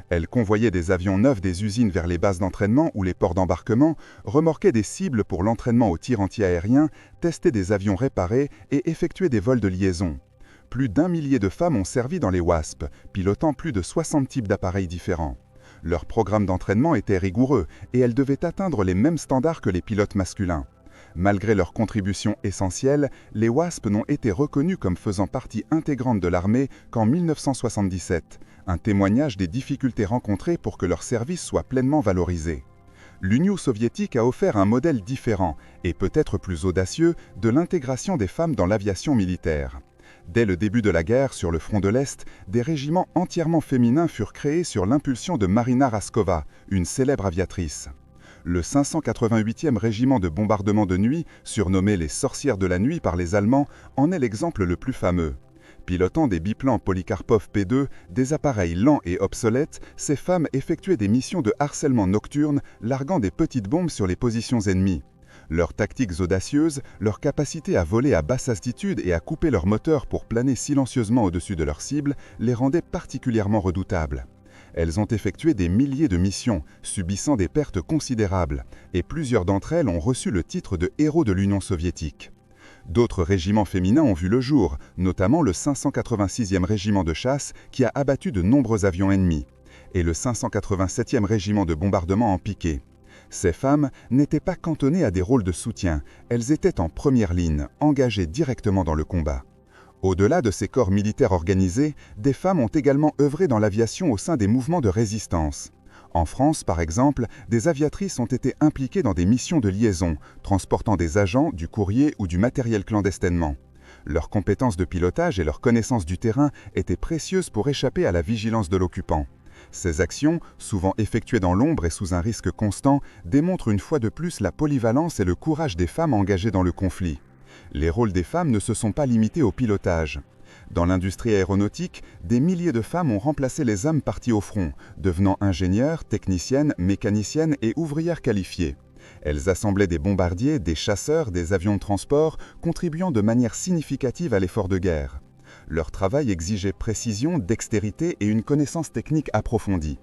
Elles convoyaient des avions neufs des usines vers les bases d'entraînement ou les ports d'embarquement, remorquaient des cibles pour l'entraînement au tir antiaérien, testaient des avions réparés et effectuaient des vols de liaison. Plus d'1 millier de femmes ont servi dans les WASP, pilotant plus de 60 types d'appareils différents. Leur programme d'entraînement était rigoureux et elles devaient atteindre les mêmes standards que les pilotes masculins. Malgré leur contribution essentielle, les WASP n'ont été reconnus comme faisant partie intégrante de l'armée qu'en 1977, un témoignage des difficultés rencontrées pour que leur service soit pleinement valorisé. L'Union soviétique a offert un modèle différent, et peut-être plus audacieux, de l'intégration des femmes dans l'aviation militaire. Dès le début de la guerre, sur le front de l'Est, des régiments entièrement féminins furent créés sur l'impulsion de Marina Raskova, une célèbre aviatrice. Le 588e régiment de bombardement de nuit, surnommé les Sorcières de la Nuit par les Allemands, en est l'exemple le plus fameux. Pilotant des biplans Polikarpov P2, des appareils lents et obsolètes, ces femmes effectuaient des missions de harcèlement nocturne, larguant des petites bombes sur les positions ennemies. Leurs tactiques audacieuses, leur capacité à voler à basse altitude et à couper leur moteur pour planer silencieusement au-dessus de leur cible, les rendaient particulièrement redoutables. Elles ont effectué des milliers de missions, subissant des pertes considérables, et plusieurs d'entre elles ont reçu le titre de héros de l'Union soviétique. D'autres régiments féminins ont vu le jour, notamment le 586e régiment de chasse qui a abattu de nombreux avions ennemis, et le 587e régiment de bombardement en piqué. Ces femmes n'étaient pas cantonnées à des rôles de soutien, elles étaient en première ligne, engagées directement dans le combat. Au-delà de ces corps militaires organisés, des femmes ont également œuvré dans l'aviation au sein des mouvements de résistance. En France, par exemple, des aviatrices ont été impliquées dans des missions de liaison, transportant des agents, du courrier ou du matériel clandestinement. Leurs compétences de pilotage et leur connaissance du terrain étaient précieuses pour échapper à la vigilance de l'occupant. Ces actions, souvent effectuées dans l'ombre et sous un risque constant, démontrent une fois de plus la polyvalence et le courage des femmes engagées dans le conflit. Les rôles des femmes ne se sont pas limités au pilotage. Dans l'industrie aéronautique, des milliers de femmes ont remplacé les hommes partis au front, devenant ingénieurs, techniciennes, mécaniciennes et ouvrières qualifiées. Elles assemblaient des bombardiers, des chasseurs, des avions de transport, contribuant de manière significative à l'effort de guerre. Leur travail exigeait précision, dextérité et une connaissance technique approfondie.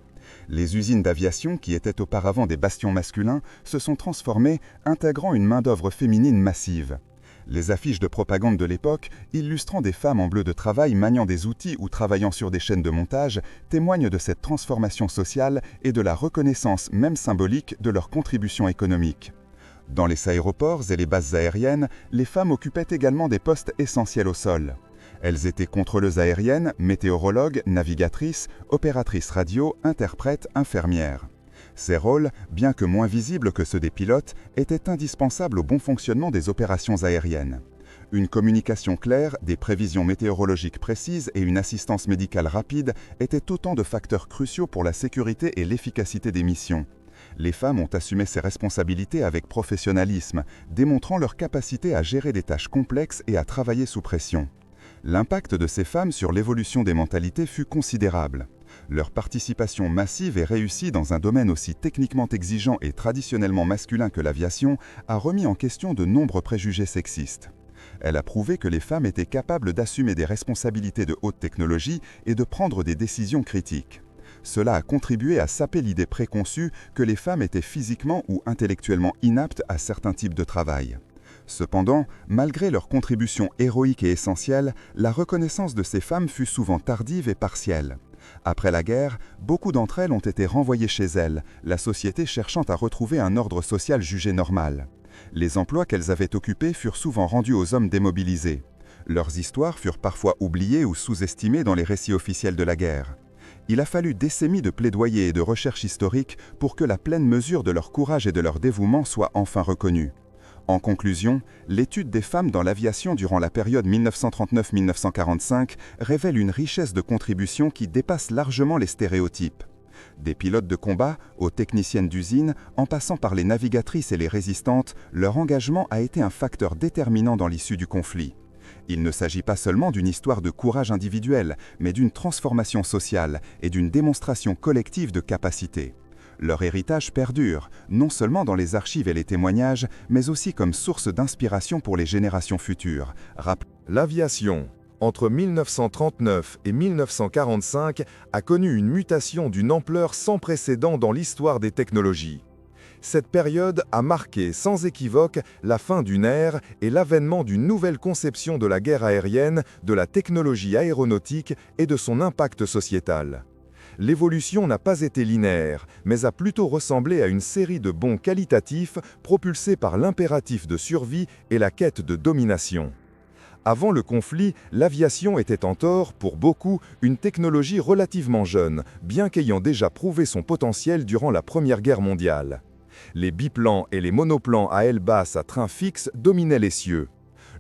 Les usines d'aviation, qui étaient auparavant des bastions masculins, se sont transformées, intégrant une main-d'œuvre féminine massive. Les affiches de propagande de l'époque, illustrant des femmes en bleu de travail maniant des outils ou travaillant sur des chaînes de montage, témoignent de cette transformation sociale et de la reconnaissance, même symbolique, de leur contribution économique. Dans les aéroports et les bases aériennes, les femmes occupaient également des postes essentiels au sol. Elles étaient contrôleuses aériennes, météorologues, navigatrices, opératrices radio, interprètes, infirmières. Ces rôles, bien que moins visibles que ceux des pilotes, étaient indispensables au bon fonctionnement des opérations aériennes. Une communication claire, des prévisions météorologiques précises et une assistance médicale rapide étaient autant de facteurs cruciaux pour la sécurité et l'efficacité des missions. Les femmes ont assumé ces responsabilités avec professionnalisme, démontrant leur capacité à gérer des tâches complexes et à travailler sous pression. L'impact de ces femmes sur l'évolution des mentalités fut considérable. Leur participation massive et réussie dans un domaine aussi techniquement exigeant et traditionnellement masculin que l'aviation a remis en question de nombreux préjugés sexistes. Elle a prouvé que les femmes étaient capables d'assumer des responsabilités de haute technologie et de prendre des décisions critiques. Cela a contribué à saper l'idée préconçue que les femmes étaient physiquement ou intellectuellement inaptes à certains types de travail. Cependant, malgré leur contribution héroïque et essentielle, la reconnaissance de ces femmes fut souvent tardive et partielle. Après la guerre, beaucoup d'entre elles ont été renvoyées chez elles, la société cherchant à retrouver un ordre social jugé normal. Les emplois qu'elles avaient occupés furent souvent rendus aux hommes démobilisés. Leurs histoires furent parfois oubliées ou sous-estimées dans les récits officiels de la guerre. Il a fallu décennies de plaidoyer et de recherche historique pour que la pleine mesure de leur courage et de leur dévouement soit enfin reconnue. En conclusion, l'étude des femmes dans l'aviation durant la période 1939-1945 révèle une richesse de contributions qui dépasse largement les stéréotypes. Des pilotes de combat aux techniciennes d'usine, en passant par les navigatrices et les résistantes, leur engagement a été un facteur déterminant dans l'issue du conflit. Il ne s'agit pas seulement d'une histoire de courage individuel, mais d'une transformation sociale et d'une démonstration collective de capacité. Leur héritage perdure, non seulement dans les archives et les témoignages, mais aussi comme source d'inspiration pour les générations futures. L'aviation, entre 1939 et 1945, a connu une mutation d'une ampleur sans précédent dans l'histoire des technologies. Cette période a marqué sans équivoque la fin d'une ère et l'avènement d'une nouvelle conception de la guerre aérienne, de la technologie aéronautique et de son impact sociétal. L'évolution n'a pas été linéaire, mais a plutôt ressemblé à une série de bonds qualitatifs propulsés par l'impératif de survie et la quête de domination. Avant le conflit, l'aviation était en tort, pour beaucoup, une technologie relativement jeune, bien qu'ayant déjà prouvé son potentiel durant la Première Guerre mondiale. Les biplans et les monoplans à aile basse à train fixe dominaient les cieux.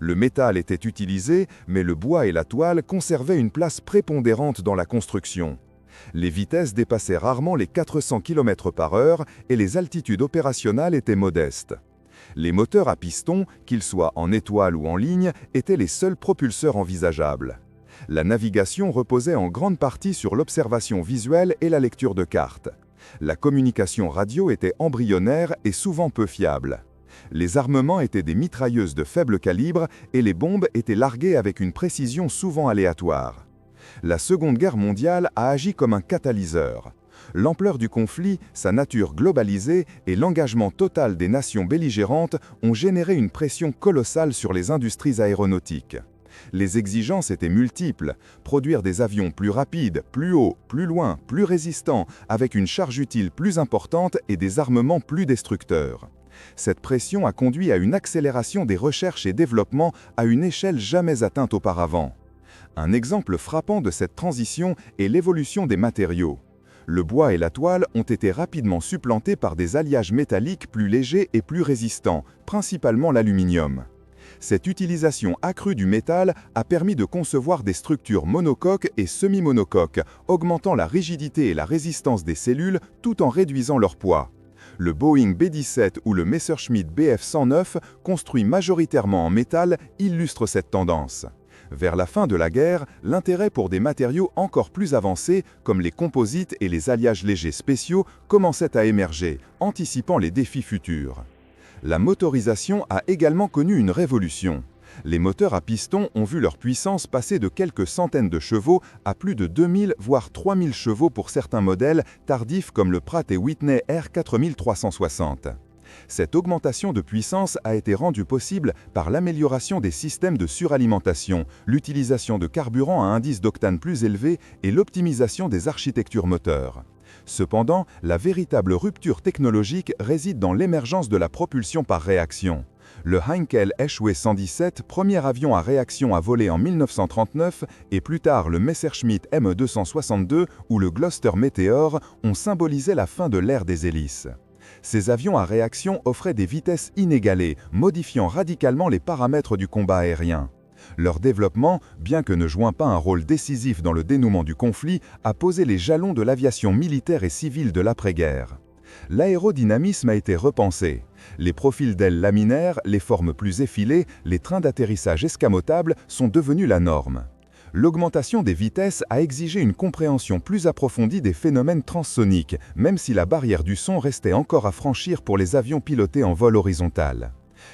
Le métal était utilisé, mais le bois et la toile conservaient une place prépondérante dans la construction. Les vitesses dépassaient rarement les 400 km/h et les altitudes opérationnelles étaient modestes. Les moteurs à piston, qu'ils soient en étoile ou en ligne, étaient les seuls propulseurs envisageables. La navigation reposait en grande partie sur l'observation visuelle et la lecture de cartes. La communication radio était embryonnaire et souvent peu fiable. Les armements étaient des mitrailleuses de faible calibre et les bombes étaient larguées avec une précision souvent aléatoire. La Seconde Guerre mondiale a agi comme un catalyseur. L'ampleur du conflit, sa nature globalisée et l'engagement total des nations belligérantes ont généré une pression colossale sur les industries aéronautiques. Les exigences étaient multiples, produire des avions plus rapides, plus hauts, plus loin, plus résistants, avec une charge utile plus importante et des armements plus destructeurs. Cette pression a conduit à une accélération des recherches et développements à une échelle jamais atteinte auparavant. Un exemple frappant de cette transition est l'évolution des matériaux. Le bois et la toile ont été rapidement supplantés par des alliages métalliques plus légers et plus résistants, principalement l'aluminium. Cette utilisation accrue du métal a permis de concevoir des structures monocoques et semi-monocoques, augmentant la rigidité et la résistance des cellules tout en réduisant leur poids. Le Boeing B-17 ou le Messerschmitt Bf-109, construits majoritairement en métal, illustrent cette tendance. Vers la fin de la guerre, l'intérêt pour des matériaux encore plus avancés, comme les composites et les alliages légers spéciaux, commençait à émerger, anticipant les défis futurs. La motorisation a également connu une révolution. Les moteurs à piston ont vu leur puissance passer de quelques centaines de chevaux à plus de 2000 voire 3000 chevaux pour certains modèles tardifs comme le Pratt & Whitney R4360. Cette augmentation de puissance a été rendue possible par l'amélioration des systèmes de suralimentation, l'utilisation de carburants à indice d'octane plus élevé et l'optimisation des architectures moteurs. Cependant, la véritable rupture technologique réside dans l'émergence de la propulsion par réaction. Le Heinkel Eschwey 117, premier avion à réaction à voler en 1939, et plus tard le Messerschmitt Me-262 ou le Gloster Meteor ont symbolisé la fin de l'ère des hélices. Ces avions à réaction offraient des vitesses inégalées, modifiant radicalement les paramètres du combat aérien. Leur développement, bien que ne jouant pas un rôle décisif dans le dénouement du conflit, a posé les jalons de l'aviation militaire et civile de l'après-guerre. L'aérodynamisme a été repensé. Les profils d'ailes laminaires, les formes plus effilées, les trains d'atterrissage escamotables sont devenus la norme. L'augmentation des vitesses a exigé une compréhension plus approfondie des phénomènes transsoniques, même si la barrière du son restait encore à franchir pour les avions pilotés en vol horizontal.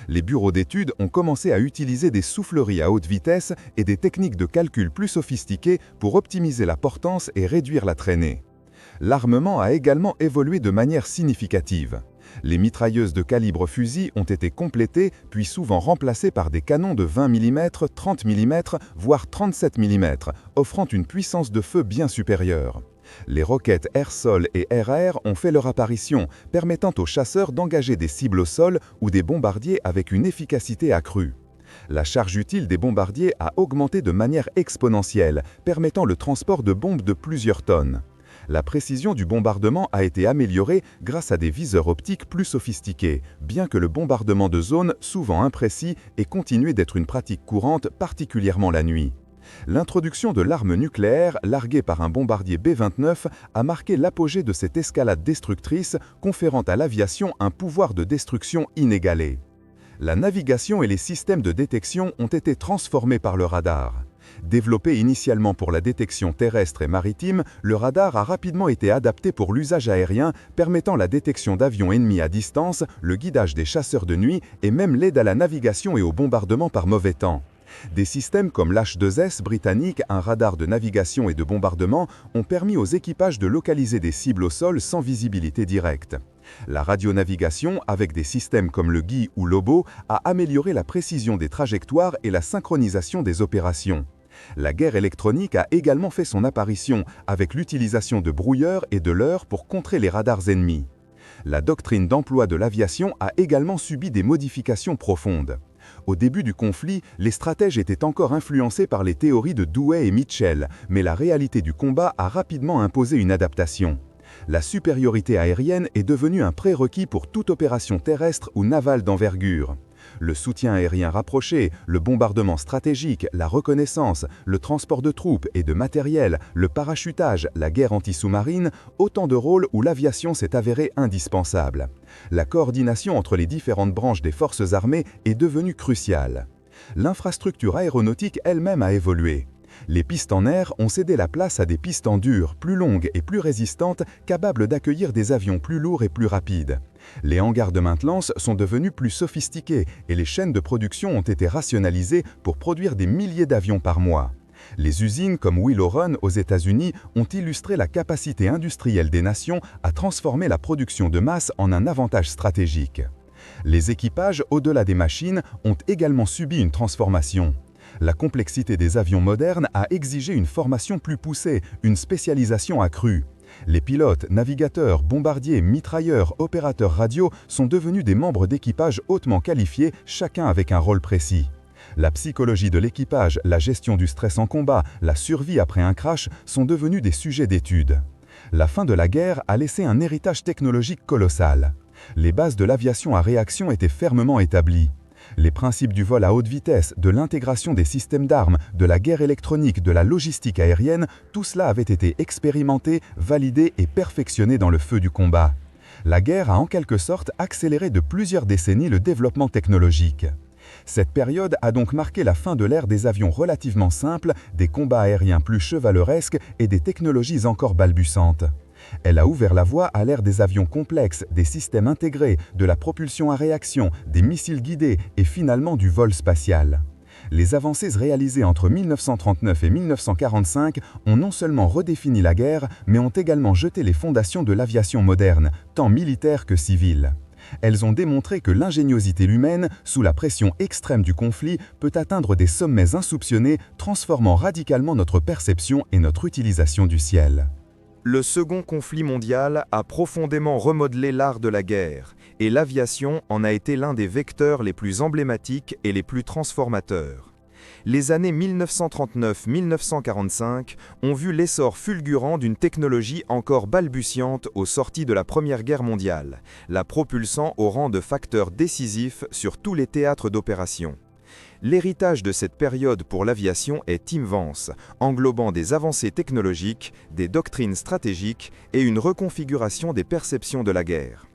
Les bureaux d'études ont commencé à utiliser des souffleries à haute vitesse et des techniques de calcul plus sophistiquées pour optimiser la portance et réduire la traînée. L'armement a également évolué de manière significative. Les mitrailleuses de calibre fusil ont été complétées, puis souvent remplacées par des canons de 20 mm, 30 mm, voire 37 mm, offrant une puissance de feu bien supérieure. Les roquettes air-sol et air-air ont fait leur apparition, permettant aux chasseurs d'engager des cibles au sol ou des bombardiers avec une efficacité accrue. La charge utile des bombardiers a augmenté de manière exponentielle, permettant le transport de bombes de plusieurs tonnes. La précision du bombardement a été améliorée grâce à des viseurs optiques plus sophistiqués, bien que le bombardement de zone, souvent imprécis, ait continué d'être une pratique courante, particulièrement la nuit. L'introduction de l'arme nucléaire, larguée par un bombardier B-29, a marqué l'apogée de cette escalade destructrice, conférant à l'aviation un pouvoir de destruction inégalé. La navigation et les systèmes de détection ont été transformés par le radar. Développé initialement pour la détection terrestre et maritime, le radar a rapidement été adapté pour l'usage aérien, permettant la détection d'avions ennemis à distance, le guidage des chasseurs de nuit et même l'aide à la navigation et au bombardement par mauvais temps. Des systèmes comme l'H-2S britannique, un radar de navigation et de bombardement, ont permis aux équipages de localiser des cibles au sol sans visibilité directe. La radionavigation, avec des systèmes comme le GUI ou l'OBO, a amélioré la précision des trajectoires et la synchronisation des opérations. La guerre électronique a également fait son apparition, avec l'utilisation de brouilleurs et de leurres pour contrer les radars ennemis. La doctrine d'emploi de l'aviation a également subi des modifications profondes. Au début du conflit, les stratèges étaient encore influencés par les théories de Dewey et Mitchell, mais la réalité du combat a rapidement imposé une adaptation. La supériorité aérienne est devenue un prérequis pour toute opération terrestre ou navale d'envergure. Le soutien aérien rapproché, le bombardement stratégique, la reconnaissance, le transport de troupes et de matériel, le parachutage, la guerre anti-sous-marine, autant de rôles où l'aviation s'est avérée indispensable. La coordination entre les différentes branches des forces armées est devenue cruciale. L'infrastructure aéronautique elle-même a évolué. Les pistes en air ont cédé la place à des pistes en dur, plus longues et plus résistantes, capables d'accueillir des avions plus lourds et plus rapides. Les hangars de maintenance sont devenus plus sophistiqués et les chaînes de production ont été rationalisées pour produire des milliers d'avions par mois. Les usines comme Willow Run aux États-Unis ont illustré la capacité industrielle des nations à transformer la production de masse en un avantage stratégique. Les équipages, au-delà des machines, ont également subi une transformation. La complexité des avions modernes a exigé une formation plus poussée, une spécialisation accrue. Les pilotes, navigateurs, bombardiers, mitrailleurs, opérateurs radio sont devenus des membres d'équipage hautement qualifiés, chacun avec un rôle précis. La psychologie de l'équipage, la gestion du stress en combat, la survie après un crash sont devenus des sujets d'étude. La fin de la guerre a laissé un héritage technologique colossal. Les bases de l'aviation à réaction étaient fermement établies. Les principes du vol à haute vitesse, de l'intégration des systèmes d'armes, de la guerre électronique, de la logistique aérienne, tout cela avait été expérimenté, validé et perfectionné dans le feu du combat. La guerre a en quelque sorte accéléré de plusieurs décennies le développement technologique. Cette période a donc marqué la fin de l'ère des avions relativement simples, des combats aériens plus chevaleresques et des technologies encore balbutiantes. Elle a ouvert la voie à l'ère des avions complexes, des systèmes intégrés, de la propulsion à réaction, des missiles guidés et finalement du vol spatial. Les avancées réalisées entre 1939 et 1945 ont non seulement redéfini la guerre, mais ont également jeté les fondations de l'aviation moderne, tant militaire que civile. Elles ont démontré que l'ingéniosité humaine, sous la pression extrême du conflit, peut atteindre des sommets insoupçonnés, transformant radicalement notre perception et notre utilisation du ciel. Le second conflit mondial a profondément remodelé l'art de la guerre, et l'aviation en a été l'un des vecteurs les plus emblématiques et les plus transformateurs. Les années 1939-1945 ont vu l'essor fulgurant d'une technologie encore balbutiante aux sorties de la Première Guerre mondiale, la propulsant au rang de facteur décisif sur tous les théâtres d'opération. L'héritage de cette période pour l'aviation est immense, englobant des avancées technologiques, des doctrines stratégiques et une reconfiguration des perceptions de la guerre.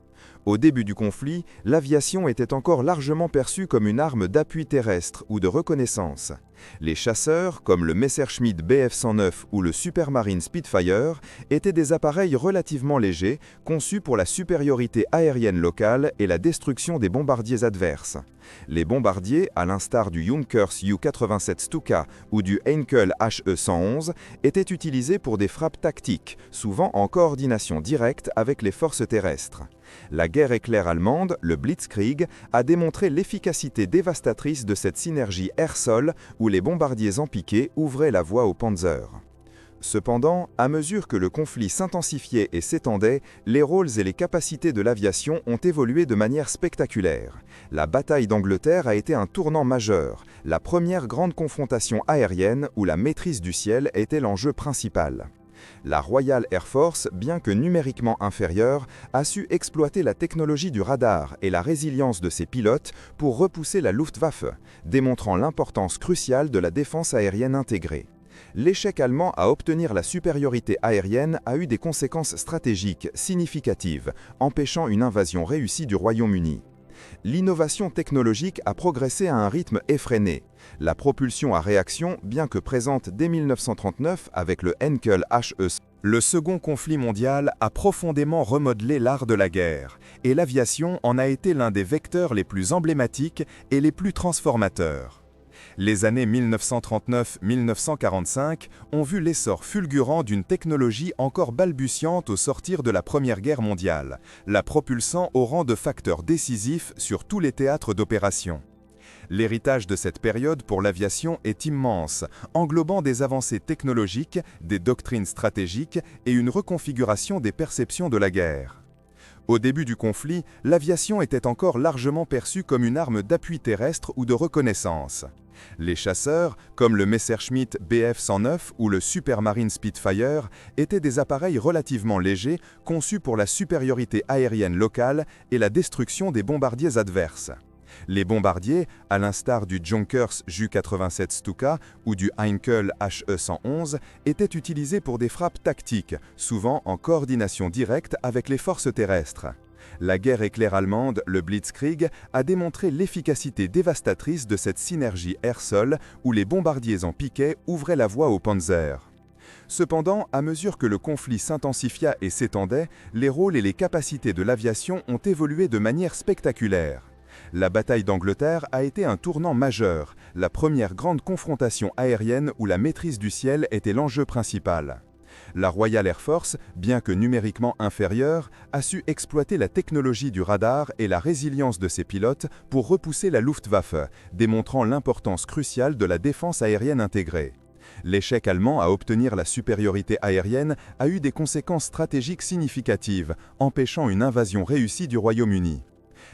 Au début du conflit, l'aviation était encore largement perçue comme une arme d'appui terrestre ou de reconnaissance. Les chasseurs, comme le Messerschmitt Bf-109 ou le Supermarine Spitfire, étaient des appareils relativement légers, conçus pour la supériorité aérienne locale et la destruction des bombardiers adverses. Les bombardiers, à l'instar du Junkers Ju-87 Stuka ou du Heinkel HE-111, étaient utilisés pour des frappes tactiques, souvent en coordination directe avec les forces terrestres. La guerre éclair allemande, le Blitzkrieg, a démontré l'efficacité dévastatrice de cette synergie air-sol où les bombardiers empiqués ouvraient la voie aux Panzers. Cependant, à mesure que le conflit s'intensifiait et s'étendait, les rôles et les capacités de l'aviation ont évolué de manière spectaculaire. La bataille d'Angleterre a été un tournant majeur, la première grande confrontation aérienne où la maîtrise du ciel était l'enjeu principal. La Royal Air Force, bien que numériquement inférieure, a su exploiter la technologie du radar et la résilience de ses pilotes pour repousser la Luftwaffe, démontrant l'importance cruciale de la défense aérienne intégrée. L'échec allemand à obtenir la supériorité aérienne a eu des conséquences stratégiques significatives, empêchant une invasion réussie du Royaume-Uni. L'innovation technologique a progressé à un rythme effréné. La propulsion à réaction, bien que présente dès 1939 avec le Heinkel HE, le second conflit mondial a profondément remodelé l'art de la guerre, et l'aviation en a été l'un des vecteurs les plus emblématiques et les plus transformateurs. Les années 1939-1945 ont vu l'essor fulgurant d'une technologie encore balbutiante au sortir de la Première Guerre mondiale, la propulsant au rang de facteur décisif sur tous les théâtres d'opération. L'héritage de cette période pour l'aviation est immense, englobant des avancées technologiques, des doctrines stratégiques et une reconfiguration des perceptions de la guerre. Au début du conflit, l'aviation était encore largement perçue comme une arme d'appui terrestre ou de reconnaissance. Les chasseurs, comme le Messerschmitt Bf-109 ou le Supermarine Spitfire, étaient des appareils relativement légers conçus pour la supériorité aérienne locale et la destruction des bombardiers adverses. Les bombardiers, à l'instar du Junkers Ju-87 Stuka ou du Heinkel HE-111, étaient utilisés pour des frappes tactiques, souvent en coordination directe avec les forces terrestres. La guerre éclair allemande, le Blitzkrieg, a démontré l'efficacité dévastatrice de cette synergie air-sol où les bombardiers en piquet ouvraient la voie aux Panzers. Cependant, à mesure que le conflit s'intensifia et s'étendait, les rôles et les capacités de l'aviation ont évolué de manière spectaculaire. La bataille d'Angleterre a été un tournant majeur, la première grande confrontation aérienne où la maîtrise du ciel était l'enjeu principal. La Royal Air Force, bien que numériquement inférieure, a su exploiter la technologie du radar et la résilience de ses pilotes pour repousser la Luftwaffe, démontrant l'importance cruciale de la défense aérienne intégrée. L'échec allemand à obtenir la supériorité aérienne a eu des conséquences stratégiques significatives, empêchant une invasion réussie du Royaume-Uni.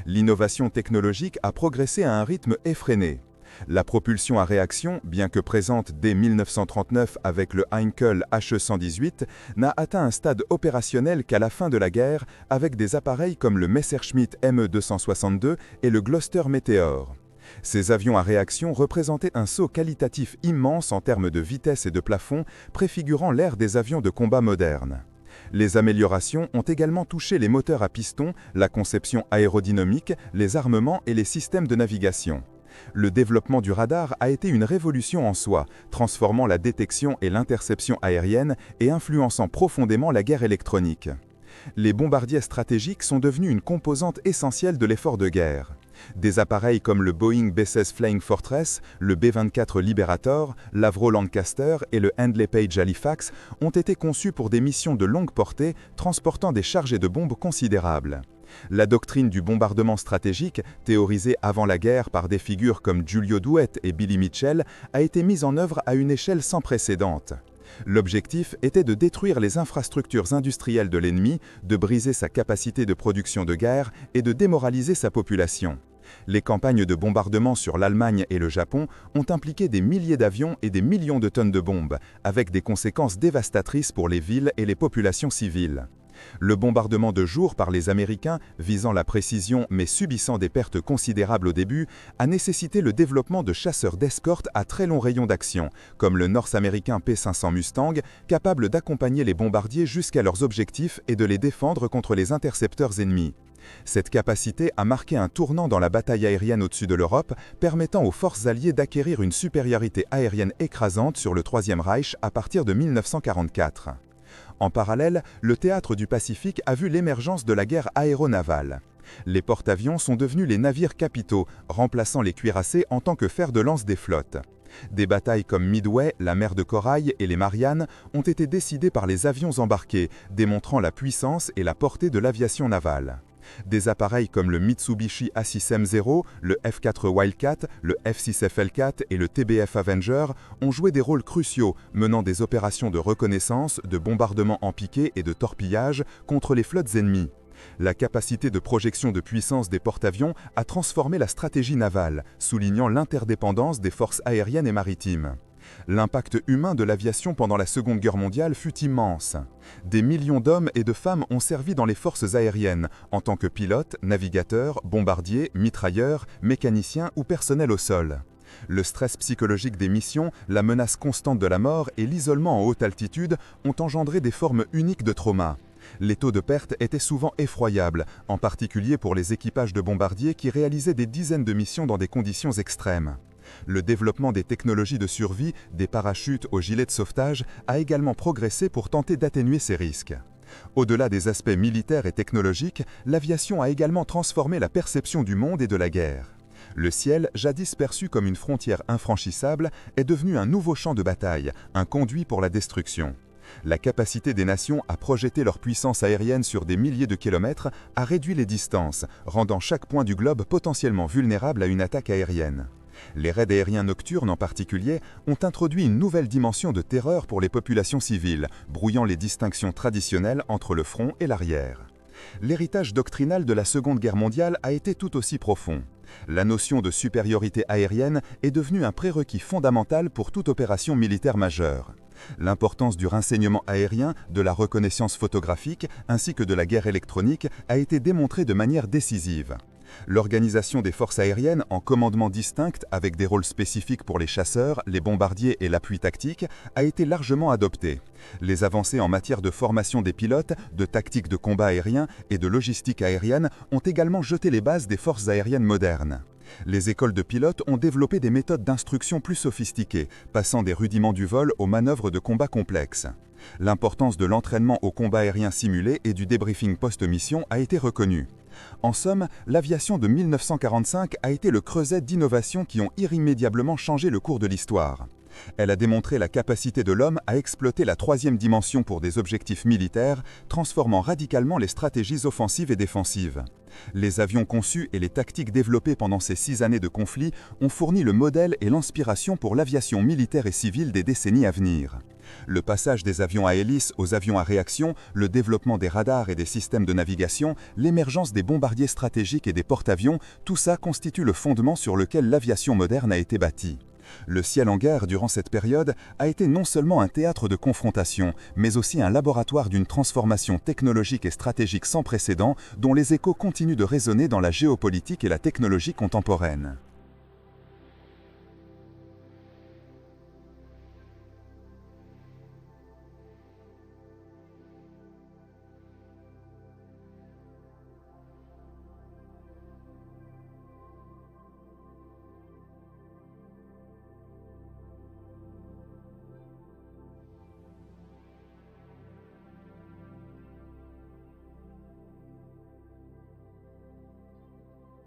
L'innovation technologique a progressé à un rythme effréné. La propulsion à réaction, bien que présente dès 1939 avec le Heinkel HE-118, n'a atteint un stade opérationnel qu'à la fin de la guerre avec des appareils comme le Messerschmitt Me-262 et le Gloster Meteor. Ces avions à réaction représentaient un saut qualitatif immense en termes de vitesse et de plafond, préfigurant l'ère des avions de combat modernes. Les améliorations ont également touché les moteurs à piston, la conception aérodynamique, les armements et les systèmes de navigation. Le développement du radar a été une révolution en soi, transformant la détection et l'interception aérienne et influençant profondément la guerre électronique. Les bombardiers stratégiques sont devenus une composante essentielle de l'effort de guerre. Des appareils comme le Boeing B-16 Flying Fortress, le B-24 Liberator, l'Avro Lancaster et le Handley Page Halifax ont été conçus pour des missions de longue portée transportant des chargés de bombes considérables. La doctrine du bombardement stratégique, théorisée avant la guerre par des figures comme Giulio Douhet et Billy Mitchell, a été mise en œuvre à une échelle sans précédent. L'objectif était de détruire les infrastructures industrielles de l'ennemi, de briser sa capacité de production de guerre et de démoraliser sa population. Les campagnes de bombardement sur l'Allemagne et le Japon ont impliqué des milliers d'avions et des millions de tonnes de bombes, avec des conséquences dévastatrices pour les villes et les populations civiles. Le bombardement de jour par les Américains, visant la précision mais subissant des pertes considérables au début, a nécessité le développement de chasseurs d'escorte à très long rayon d'action, comme le nord-américain P-500 Mustang, capable d'accompagner les bombardiers jusqu'à leurs objectifs et de les défendre contre les intercepteurs ennemis. Cette capacité a marqué un tournant dans la bataille aérienne au-dessus de l'Europe, permettant aux forces alliées d'acquérir une supériorité aérienne écrasante sur le Troisième Reich à partir de 1944. En parallèle, le théâtre du Pacifique a vu l'émergence de la guerre aéronavale. Les porte-avions sont devenus les navires capitaux, remplaçant les cuirassés en tant que fer de lance des flottes. Des batailles comme Midway, la mer de Corail et les Mariannes ont été décidées par les avions embarqués, démontrant la puissance et la portée de l'aviation navale. Des appareils comme le Mitsubishi A6M0, le F4 Wildcat, le F6FL4 et le TBF Avenger ont joué des rôles cruciaux, menant des opérations de reconnaissance, de bombardement en piqué et de torpillage contre les flottes ennemies. La capacité de projection de puissance des porte-avions a transformé la stratégie navale, soulignant l'interdépendance des forces aériennes et maritimes. L'impact humain de l'aviation pendant la Seconde Guerre mondiale fut immense. Des millions d'hommes et de femmes ont servi dans les forces aériennes, en tant que pilotes, navigateurs, bombardiers, mitrailleurs, mécaniciens ou personnel au sol. Le stress psychologique des missions, la menace constante de la mort et l'isolement en haute altitude ont engendré des formes uniques de trauma. Les taux de perte étaient souvent effroyables, en particulier pour les équipages de bombardiers qui réalisaient des dizaines de missions dans des conditions extrêmes. Le développement des technologies de survie, des parachutes aux gilets de sauvetage, a également progressé pour tenter d'atténuer ces risques. Au-delà des aspects militaires et technologiques, l'aviation a également transformé la perception du monde et de la guerre. Le ciel, jadis perçu comme une frontière infranchissable, est devenu un nouveau champ de bataille, un conduit pour la destruction. La capacité des nations à projeter leur puissance aérienne sur des milliers de kilomètres a réduit les distances, rendant chaque point du globe potentiellement vulnérable à une attaque aérienne. Les raids aériens nocturnes en particulier ont introduit une nouvelle dimension de terreur pour les populations civiles, brouillant les distinctions traditionnelles entre le front et l'arrière. L'héritage doctrinal de la Seconde Guerre mondiale a été tout aussi profond. La notion de supériorité aérienne est devenue un prérequis fondamental pour toute opération militaire majeure. L'importance du renseignement aérien, de la reconnaissance photographique ainsi que de la guerre électronique a été démontrée de manière décisive. L'organisation des forces aériennes en commandements distincts avec des rôles spécifiques pour les chasseurs, les bombardiers et l'appui tactique a été largement adoptée. Les avancées en matière de formation des pilotes, de tactique de combat aérien et de logistique aérienne ont également jeté les bases des forces aériennes modernes. Les écoles de pilotes ont développé des méthodes d'instruction plus sophistiquées, passant des rudiments du vol aux manœuvres de combat complexes. L'importance de l'entraînement au combat aérien simulé et du débriefing post-mission a été reconnue. En somme, l'aviation de 1945 a été le creuset d'innovations qui ont irrémédiablement changé le cours de l'histoire. Elle a démontré la capacité de l'homme à exploiter la troisième dimension pour des objectifs militaires, transformant radicalement les stratégies offensives et défensives. Les avions conçus et les tactiques développées pendant ces 6 années de conflit ont fourni le modèle et l'inspiration pour l'aviation militaire et civile des décennies à venir. Le passage des avions à hélice aux avions à réaction, le développement des radars et des systèmes de navigation, l'émergence des bombardiers stratégiques et des porte-avions, tout ça constitue le fondement sur lequel l'aviation moderne a été bâtie. Le ciel en guerre durant cette période a été non seulement un théâtre de confrontation, mais aussi un laboratoire d'une transformation technologique et stratégique sans précédent dont les échos continuent de résonner dans la géopolitique et la technologie contemporaine.